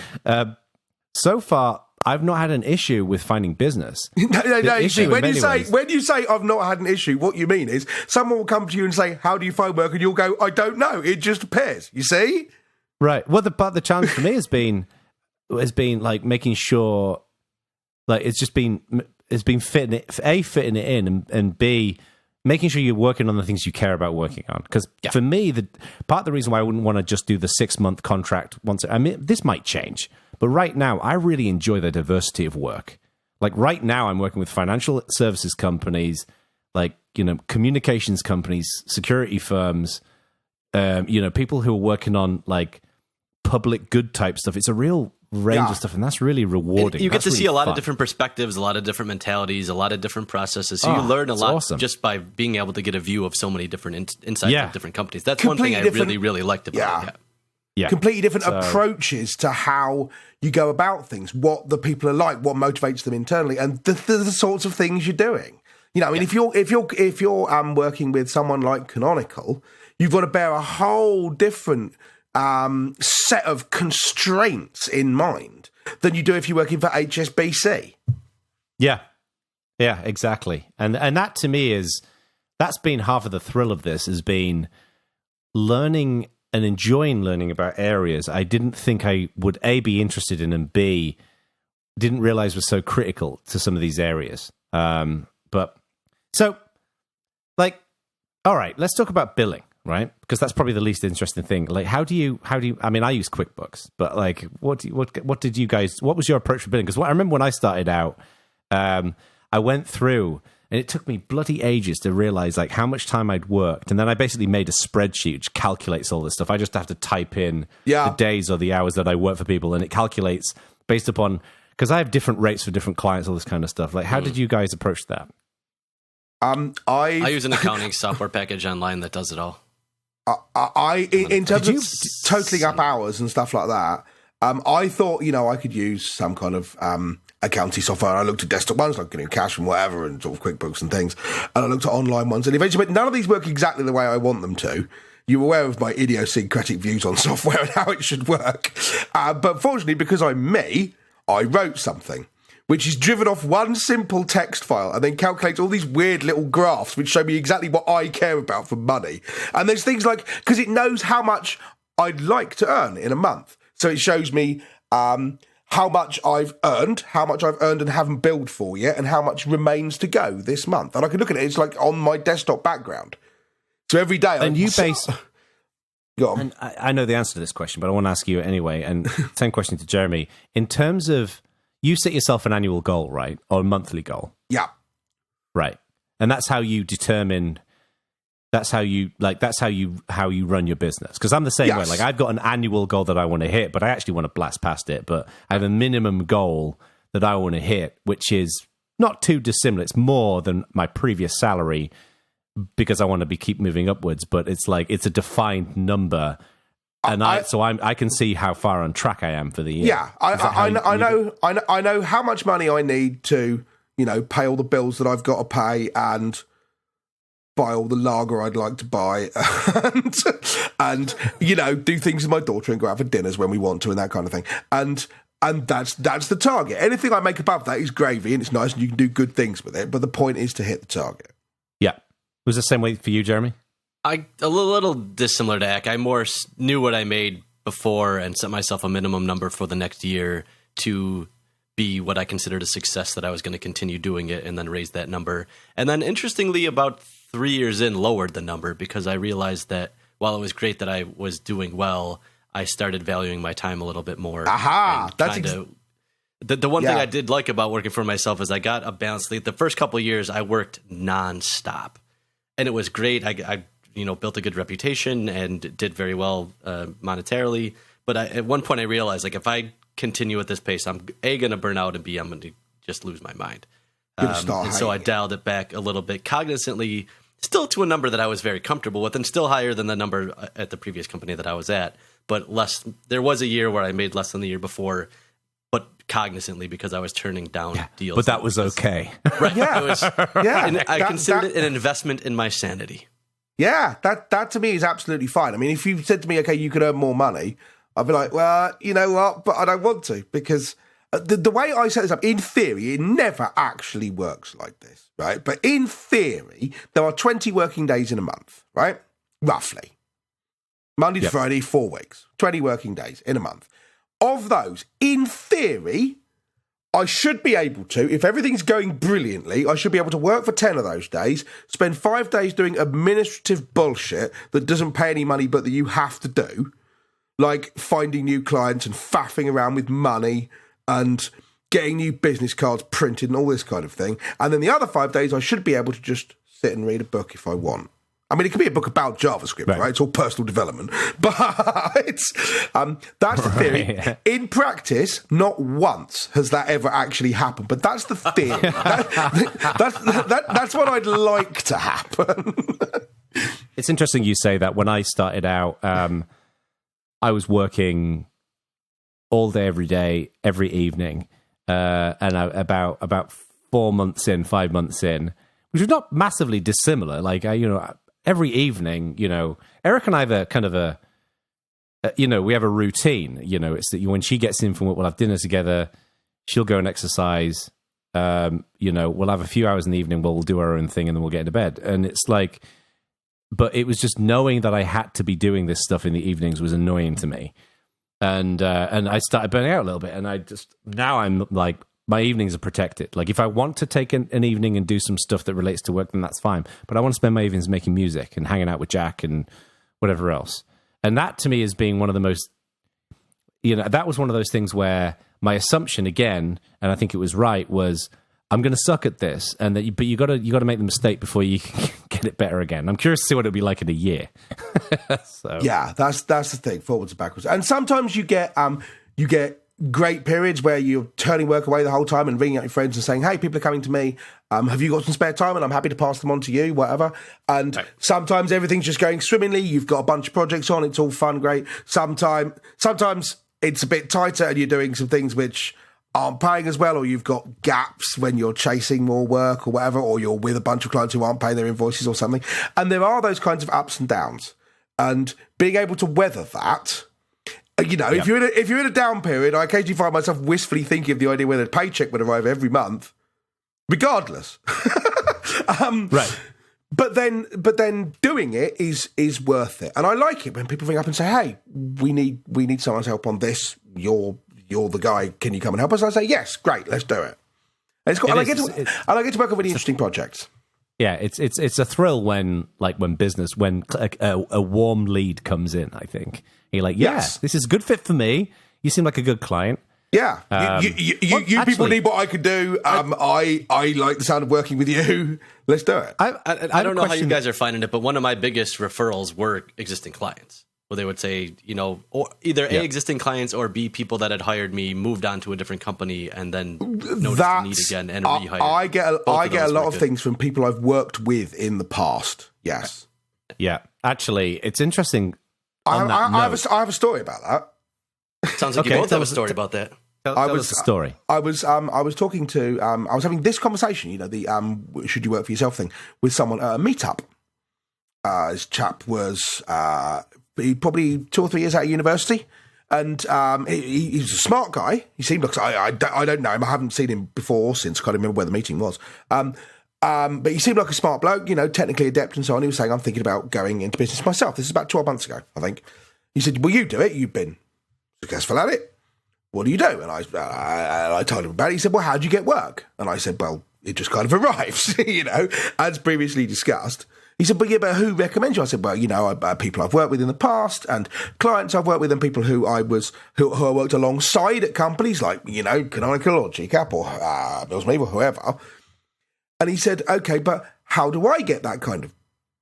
So far, I've not had an issue with finding business. No. When you say I've not had an issue, what you mean is someone will come to you and say, "How do you find work?" and you'll go, "I don't know. It just appears." You see? Right. Well, the challenge for me has been like making sure, like it's been fitting it in, and B, making sure you're working on the things you care about working on. Because for me, part of the reason why I wouldn't want to just do the 6-month contract this might change, but right now, I really enjoy the diversity of work. Like right now, I'm working with financial services companies, like, communications companies, security firms, people who are working on like public good type stuff. It's a real range of stuff, and that's really rewarding. You get to see a lot of different perspectives, a lot of different mentalities, a lot of different processes. So you learn a lot just by being able to get a view of so many different insights of different companies. That's completely one thing I really, really liked about it. Yeah. Completely different approaches to how you go about things, what the people are like, what motivates them internally, and the sorts of things you're doing. I mean, if you're working with someone like Canonical, you've got to bear a whole different set of constraints in mind than you do if you're working for HSBC. Yeah, exactly. And that to me that's been half of the thrill of this, has been learning and enjoying learning about areas I didn't think I would A, be interested in, and B, didn't realize was so critical to some of these areas. But so, like, all right, let's talk about billing. Right, because that's probably the least interesting thing. Like, how do you? I mean, I use QuickBooks, but like, what did you guys? What was your approach for billing? Because I remember when I started out, I went through, and it took me bloody ages to realize like how much time I'd worked, and then I basically made a spreadsheet which calculates all this stuff. I just have to type in the days or the hours that I work for people, and it calculates based upon, because I have different rates for different clients, all this kind of stuff. Like, how did you guys approach that? I use an accounting software package online that does it all. In terms of totaling up hours and stuff like that, I thought, I could use some kind of accounting software. I looked at desktop ones like Cash and whatever, and sort of QuickBooks and things, and I looked at online ones, and eventually, but none of these work exactly the way I want them to. You're aware of my idiosyncratic views on software and how it should work, but fortunately, because I'm me, I wrote something which is driven off one simple text file and then calculates all these weird little graphs which show me exactly what I care about for money. And there's things like, because it knows how much I'd like to earn in a month. So it shows me how much I've earned and haven't billed for yet, and how much remains to go this month. And I can look at it, it's like on my desktop background. So every day... Go on. And I know the answer to this question, but I want to ask you anyway, and same question to Jeremy. In terms of, you set yourself an annual goal, right? Or a monthly goal? Yeah. Right. And that's how you determine, how you run your business. Because I'm the same way. Like, I've got an annual goal that I want to hit, but I actually want to blast past it. But I have a minimum goal that I want to hit, which is not too dissimilar. It's more than my previous salary because I want to keep moving upwards. But it's like, it's a defined number. And I can see how far on track I am for the year. Yeah, I know how much money I need to, pay all the bills that I've got to pay and buy all the lager I'd like to buy, and do things with my daughter and go out for dinners when we want to and that kind of thing. And And that's the target. Anything I make above that is gravy, and it's nice, and you can do good things with it. But the point is to hit the target. Yeah. Was the same way for you, Jeremy? A little dissimilar to Ak. I more knew what I made before and set myself a minimum number for the next year to be what I considered a success, that I was going to continue doing it and then raise that number. And then interestingly, about 3 years in, lowered the number because I realized that while it was great that I was doing well, I started valuing my time a little bit more. Aha! That's the one thing I did like about working for myself is I got a balance. The first couple of years I worked nonstop, and it was great. I built a good reputation and did very well monetarily. But at one point I realized, like, if I continue at this pace, I'm A, going to burn out, and B, I'm going to just lose my mind. And so I dialed it back a little bit cognizantly, still to a number that I was very comfortable with, and still higher than the number at the previous company that I was at, but less. There was a year where I made less than the year before, but cognizantly, because I was turning down deals. But that was okay. Right. Yeah. It was, I considered it an investment in my sanity. Yeah, that to me is absolutely fine. I mean, if you said to me, okay, you could earn more money, I'd be like, well, you know what, but I don't want to, because the way I set this up, in theory, it never actually works like this, right? But in theory, there are 20 working days in a month, right? Roughly. Monday to Friday, 4 weeks. 20 working days in a month. Of those, in theory, I should be able to, if everything's going brilliantly, I should be able to work for 10 of those days, spend 5 days doing administrative bullshit that doesn't pay any money but that you have to do, like finding new clients and faffing around with money and getting new business cards printed and all this kind of thing. And then the other 5 days, I should be able to just sit and read a book if I want. I mean, it could be a book about JavaScript, right? It's all personal development. But it's that's the theory. Yeah. In practice, not once has that ever actually happened. But that's the theory. That's what I'd like to happen. It's interesting you say that. When I started out, I was working all day, every day, every evening. And about 4 months in, 5 months in, which was not massively dissimilar. Like, every evening, Eric and I have a kind of we have a routine. It's that when she gets in from work, we'll have dinner together. She'll go and exercise. We'll have a few hours in the evening. We'll do our own thing, and then we'll get into bed. And it's like, but it was just knowing that I had to be doing this stuff in the evenings was annoying to me. And I started burning out a little bit. And now I'm like, my evenings are protected. Like, if I want to take an evening and do some stuff that relates to work, then that's fine. But I want to spend my evenings making music and hanging out with Jack and whatever else. And that, to me, is being one of the most, that was one of those things where my assumption, again, and I think it was right, was I'm going to suck at this, but you got to make the mistake before you can get it better again. I'm curious to see what it'll be like in a year. So. Yeah, that's the thing, forwards and backwards. And sometimes you get great periods where you're turning work away the whole time and ringing out your friends and saying, hey, people are coming to me. Have you got some spare time? And I'm happy to pass them on to you, whatever. And sometimes everything's just going swimmingly. You've got a bunch of projects on. It's all fun, great. Sometimes it's a bit tighter and you're doing some things which aren't paying as well, or you've got gaps when you're chasing more work or whatever, or you're with a bunch of clients who aren't paying their invoices or something. And there are those kinds of ups and downs. And being able to weather that... if you're in a down period, I occasionally find myself wistfully thinking of the idea where the paycheck would arrive every month, regardless. Right. But then doing it is worth it, and I like it when people ring up and say, "Hey, we need someone's help on this. You're the guy. Can you come and help us?" I say, "Yes, great, let's do it." And I like it to work on really interesting projects. Yeah, it's a thrill when a warm lead comes in, I think. You're like, yes, this is a good fit for me. You seem like a good client. Yeah. You people need what I can do. I like the sound of working with you. Let's do it. I don't know how you guys are finding it, but one of my biggest referrals were existing clients. Where they would say, or either A, existing clients, or B, people that had hired me, moved on to a different company, and then noticed the need again and rehired. I get a lot of things from people I've worked with in the past. Yes. Yeah. Actually, it's interesting. I have a story about that. Sounds like you both have a story about that. Tell us the story. I was talking to I was having this conversation, the should you work for yourself thing, with someone at a meetup. This chap was probably 2 or 3 years out of university, And he's a smart guy. He seemed like I don't know him. I haven't seen him before or since. I can't remember where the meeting was. But he seemed like a smart bloke, technically adept and so on. He was saying, I'm thinking about going into business myself. This is about 12 months ago, I think. He said, well, you do it. You've been successful at it. What do you do? And I told him about it. He said, well, how do you get work? And I said, well, it just kind of arrives, as previously discussed. He said, but who recommends you? I said, well, people I've worked with in the past and clients I've worked with and people who I worked alongside at companies like, Canonical or GCAP or Mills Meave or whoever. And he said, okay, but how do I get that kind of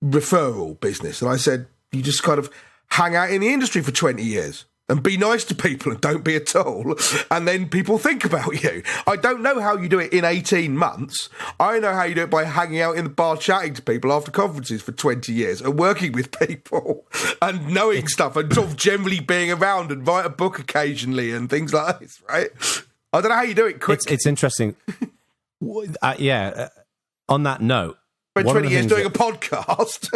referral business? And I said, you just kind of hang out in the industry for 20 years and be nice to people and don't be a tool. And then people think about you. I don't know how you do it in 18 months. I know how you do it by hanging out in the bar chatting to people after conferences for 20 years and working with people and knowing stuff and sort of generally being around and write a book occasionally and things like this, right? I don't know how you do it quickly. It's interesting. On that note, for 20 years doing a podcast.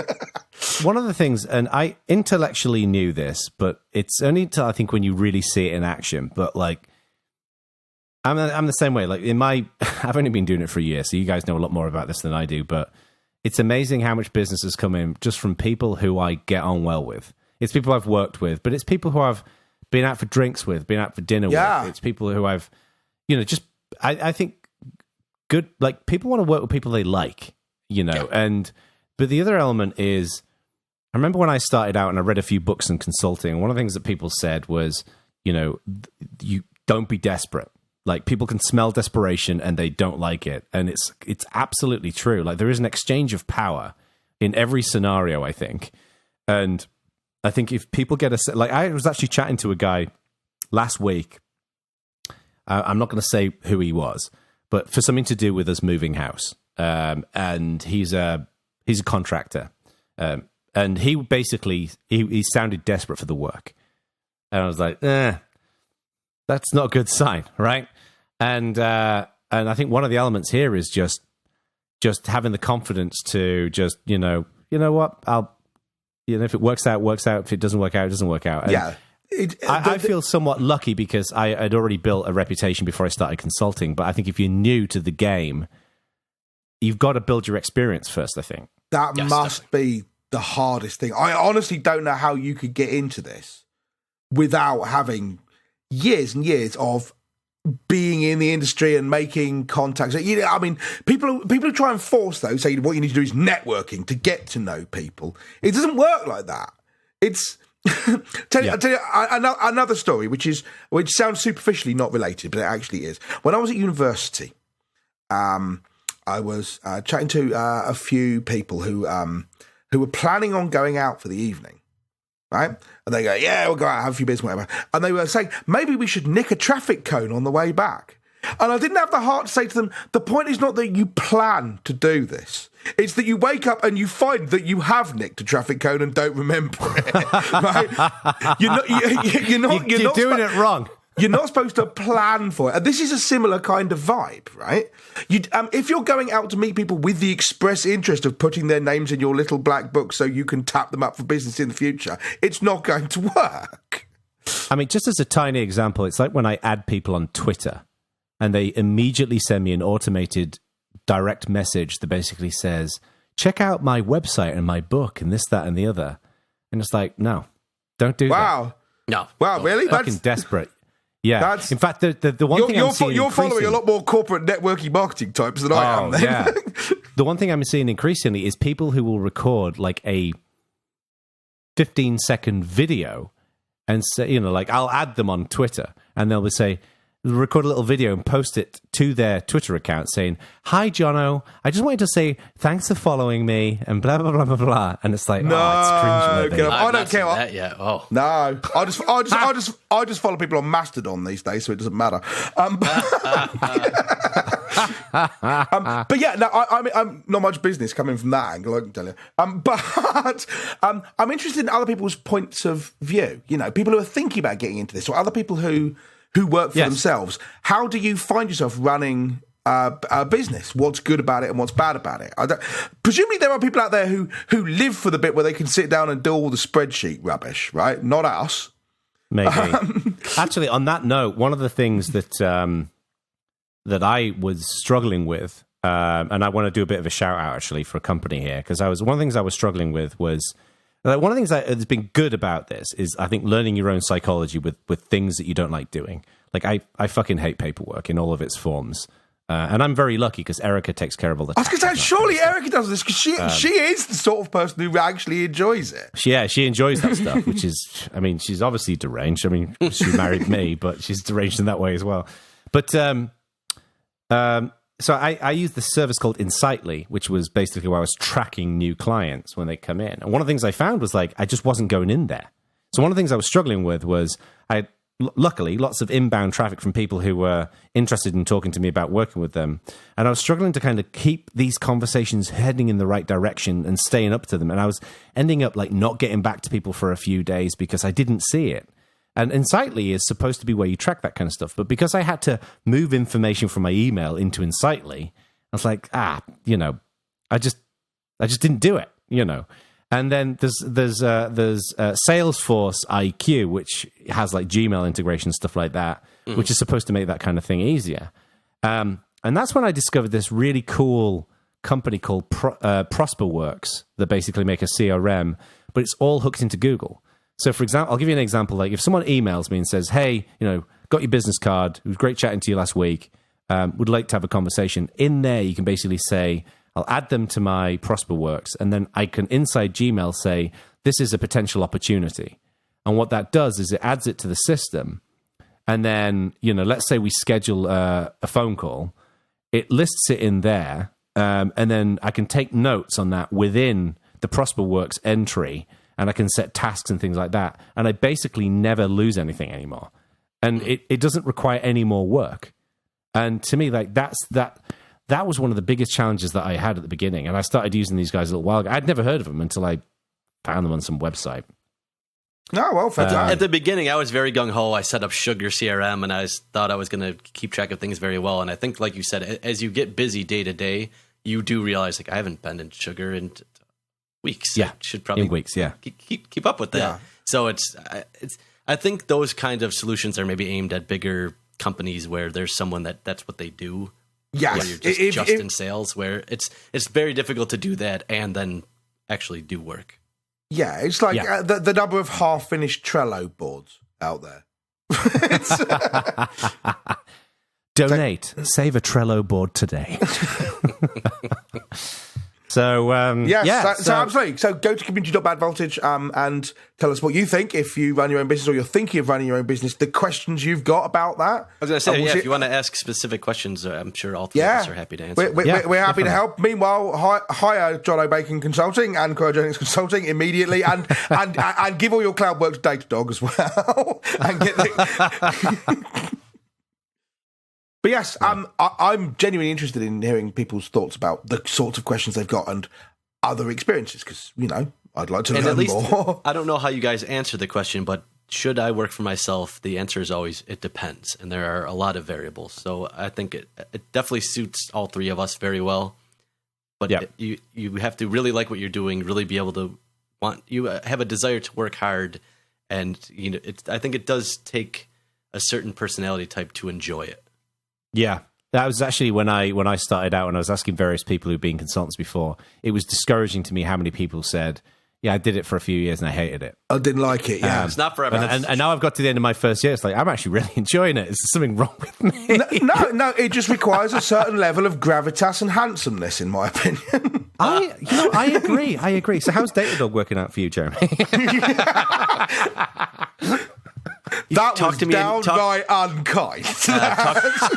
One of the things, and I intellectually knew this, but it's only until I think when you really see it in action. But I'm the same way. I've only been doing it for a year, so you guys know a lot more about this than I do. But it's amazing how much business has come in just from people who I get on well with. It's people I've worked with, but it's people who I've been out for drinks with, been out for dinner with. It's people who I've, I think good. People want to work with people they like. But the other element is, I remember when I started out and I read a few books in consulting, and one of the things that people said was, you don't be desperate. People can smell desperation and they don't like it. And it's absolutely true. There is an exchange of power in every scenario, I think. And I think if people get I was actually chatting to a guy last week. I'm not going to say who he was, but for something to do with us moving house. And he's a contractor. And he basically, he sounded desperate for the work. And I was like, that's not a good sign, right? And I think one of the elements here is just having the confidence to just, you know what, if it works out, works out. If it doesn't work out, it doesn't work out. And I feel somewhat lucky because I had already built a reputation before I started consulting. But I think if you're new to the game, you've got to build your experience first, I think. That must be the hardest thing. I honestly don't know how you could get into this without having years and years of being in the industry and making contacts. People who try and force those, say what you need to do is networking to get to know people. It doesn't work like that. It's... I'll tell you another story, which sounds superficially not related, but it actually is. When I was at university, I was chatting to a few people who were planning on going out for the evening, right? And they go, yeah, we'll go out, have a few beers, whatever. And they were saying, maybe we should nick a traffic cone on the way back. And I didn't have the heart to say to them, the point is not that you plan to do this. It's that you wake up and you find that you have nicked a traffic cone and don't remember it. Right? You're not doing it wrong. You're not supposed to plan for it. And this is a similar kind of vibe, right? If you're going out to meet people with the express interest of putting their names in your little black book so you can tap them up for business in the future, it's not going to work. Just as a tiny example, it's like when I add people on Twitter and they immediately send me an automated direct message that basically says, check out my website and my book and this, that, and the other. And it's like, no, don't do that. Wow. No. Wow, really? Fucking desperate. Yeah. In fact, the one thing I'm seeing you're following a lot more corporate networking marketing types than I am. Then. Yeah. The one thing I'm seeing increasingly is people who will record a 15-second video and say, I'll add them on Twitter and they'll say, record a little video and post it to their Twitter account saying, hi, Jono, I just wanted to say thanks for following me and blah, blah, blah, blah, blah. And it's like, no, it's cringe. I don't care. That yet. Oh. No, I just follow people on Mastodon these days, so it doesn't matter. But yeah, no, I'm not much business coming from that angle, I can tell you. But I'm interested in other people's points of view. People who are thinking about getting into this, or other people who work for themselves. How do you find yourself running a business? What's good about it and what's bad about it? Presumably there are people out there who live for the bit where they can sit down and do all the spreadsheet rubbish, right? Not us. Maybe. Actually, on that note, one of the things that that I was struggling with, and I want to do a bit of a shout out actually for a company here, because one of the things I was struggling with was, like, one of the things that's been good about this is, I think, learning your own psychology with things that you don't like doing. Like, I fucking hate paperwork in all of its forms. And I'm very lucky because Erica takes care of all the... I was going to say, surely Erica does this because she is the sort of person who actually enjoys it. She enjoys that stuff, which is... I mean, she's obviously deranged. I mean, she married me, but she's deranged in that way as well. But... so I used this service called Insightly, which was basically where I was tracking new clients when they come in. And one of the things I found was, like, I just wasn't going in there. So one of the things I was struggling with was luckily lots of inbound traffic from people who were interested in talking to me about working with them. And I was struggling to kind of keep these conversations heading in the right direction and staying up to them. And I was ending up, like, not getting back to people for a few days because I didn't see it. And Insightly is supposed to be where you track that kind of stuff. But because I had to move information from my email into Insightly, I was like, I just didn't do it, And then there's Salesforce IQ, which has, like, Gmail integration, stuff like that, which is supposed to make that kind of thing easier. And that's when I discovered this really cool company called ProsperWorks that basically make a CRM, but it's all hooked into Google. So, for example, I'll give you an example. Like, if someone emails me and says, hey, got your business card, it was great chatting to you last week, would like to have a conversation. In there, you can basically say, I'll add them to my ProsperWorks, and then I can, inside Gmail, say, this is a potential opportunity. And what that does is it adds it to the system. And then, let's say we schedule a phone call. It lists it in there, and then I can take notes on that within the ProsperWorks entry, and I can set tasks and things like that. And I basically never lose anything anymore. And it doesn't require any more work. And to me, like, that was one of the biggest challenges that I had at the beginning. And I started using these guys a little while ago. I'd never heard of them until I found them on some website. Oh, well, fair time. At the beginning, I was very gung-ho. I set up Sugar CRM, and I thought I was going to keep track of things very well. And I think, like you said, as you get busy day to day, you do realize, like, I haven't been in Sugar in weeks. Yeah, should probably in weeks. Yeah, keep up with that. Yeah. So I think those kind of solutions are maybe aimed at bigger companies where there's someone that's what they do. Yes, where you're just in sales, where it's very difficult to do that and then actually do work. Yeah, it's like the number of half-finished Trello boards out there. Donate. Save a Trello board today. So, so absolutely. So go to community.badvoltage and tell us what you think if you run your own business or you're thinking of running your own business, the questions you've got about that. I was going to say, if you want to ask specific questions, I'm sure all three of us are happy to answer. We're happy to help. Meanwhile, hire Jono Bacon Consulting and Cryogenics Consulting immediately and give all your cloud work to Datadog as well. And get But yes, I'm genuinely interested in hearing people's thoughts about the sorts of questions they've got and other experiences because, I'd like to learn more. I don't know how you guys answer the question, but should I work for myself? The answer is always, it depends. And there are a lot of variables. So I think it definitely suits all three of us very well. But you have to really like what you're doing, really be able to have a desire to work hard. And, I think it does take a certain personality type to enjoy it. Yeah, that was actually when I started out and I was asking various people who've been consultants before. It was discouraging to me how many people said, "Yeah, I did it for a few years and I hated it. I didn't like it." Yeah, it's not for everyone. And now I've got to the end of my first year. It's like I'm actually really enjoying it. Is there something wrong with me? No. It just requires a certain level of gravitas and handsomeness, in my opinion. I agree. So how's Datadog working out for you, Jeremy? That was downright unkind.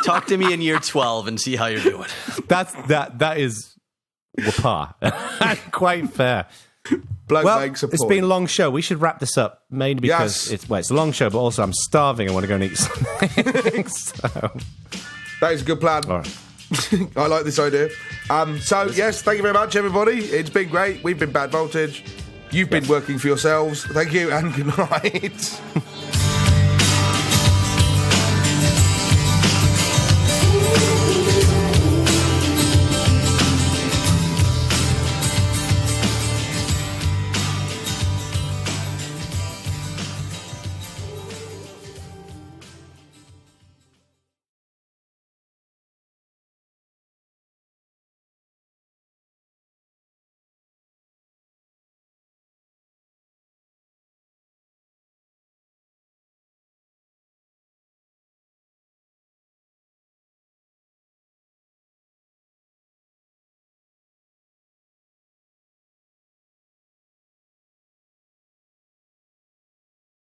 Talk to me in year 12 and see how you're doing. That is wapa. Quite fair. Makes a point. It's been a long show. We should wrap this up, mainly because it's a long show, but also I'm starving. I want to go and eat something. So. That is a good plan. All right. I like this idea. Yes, thank you very much, everybody. It's been great. We've been Bad Voltage. You've been working for yourselves. Thank you and good night.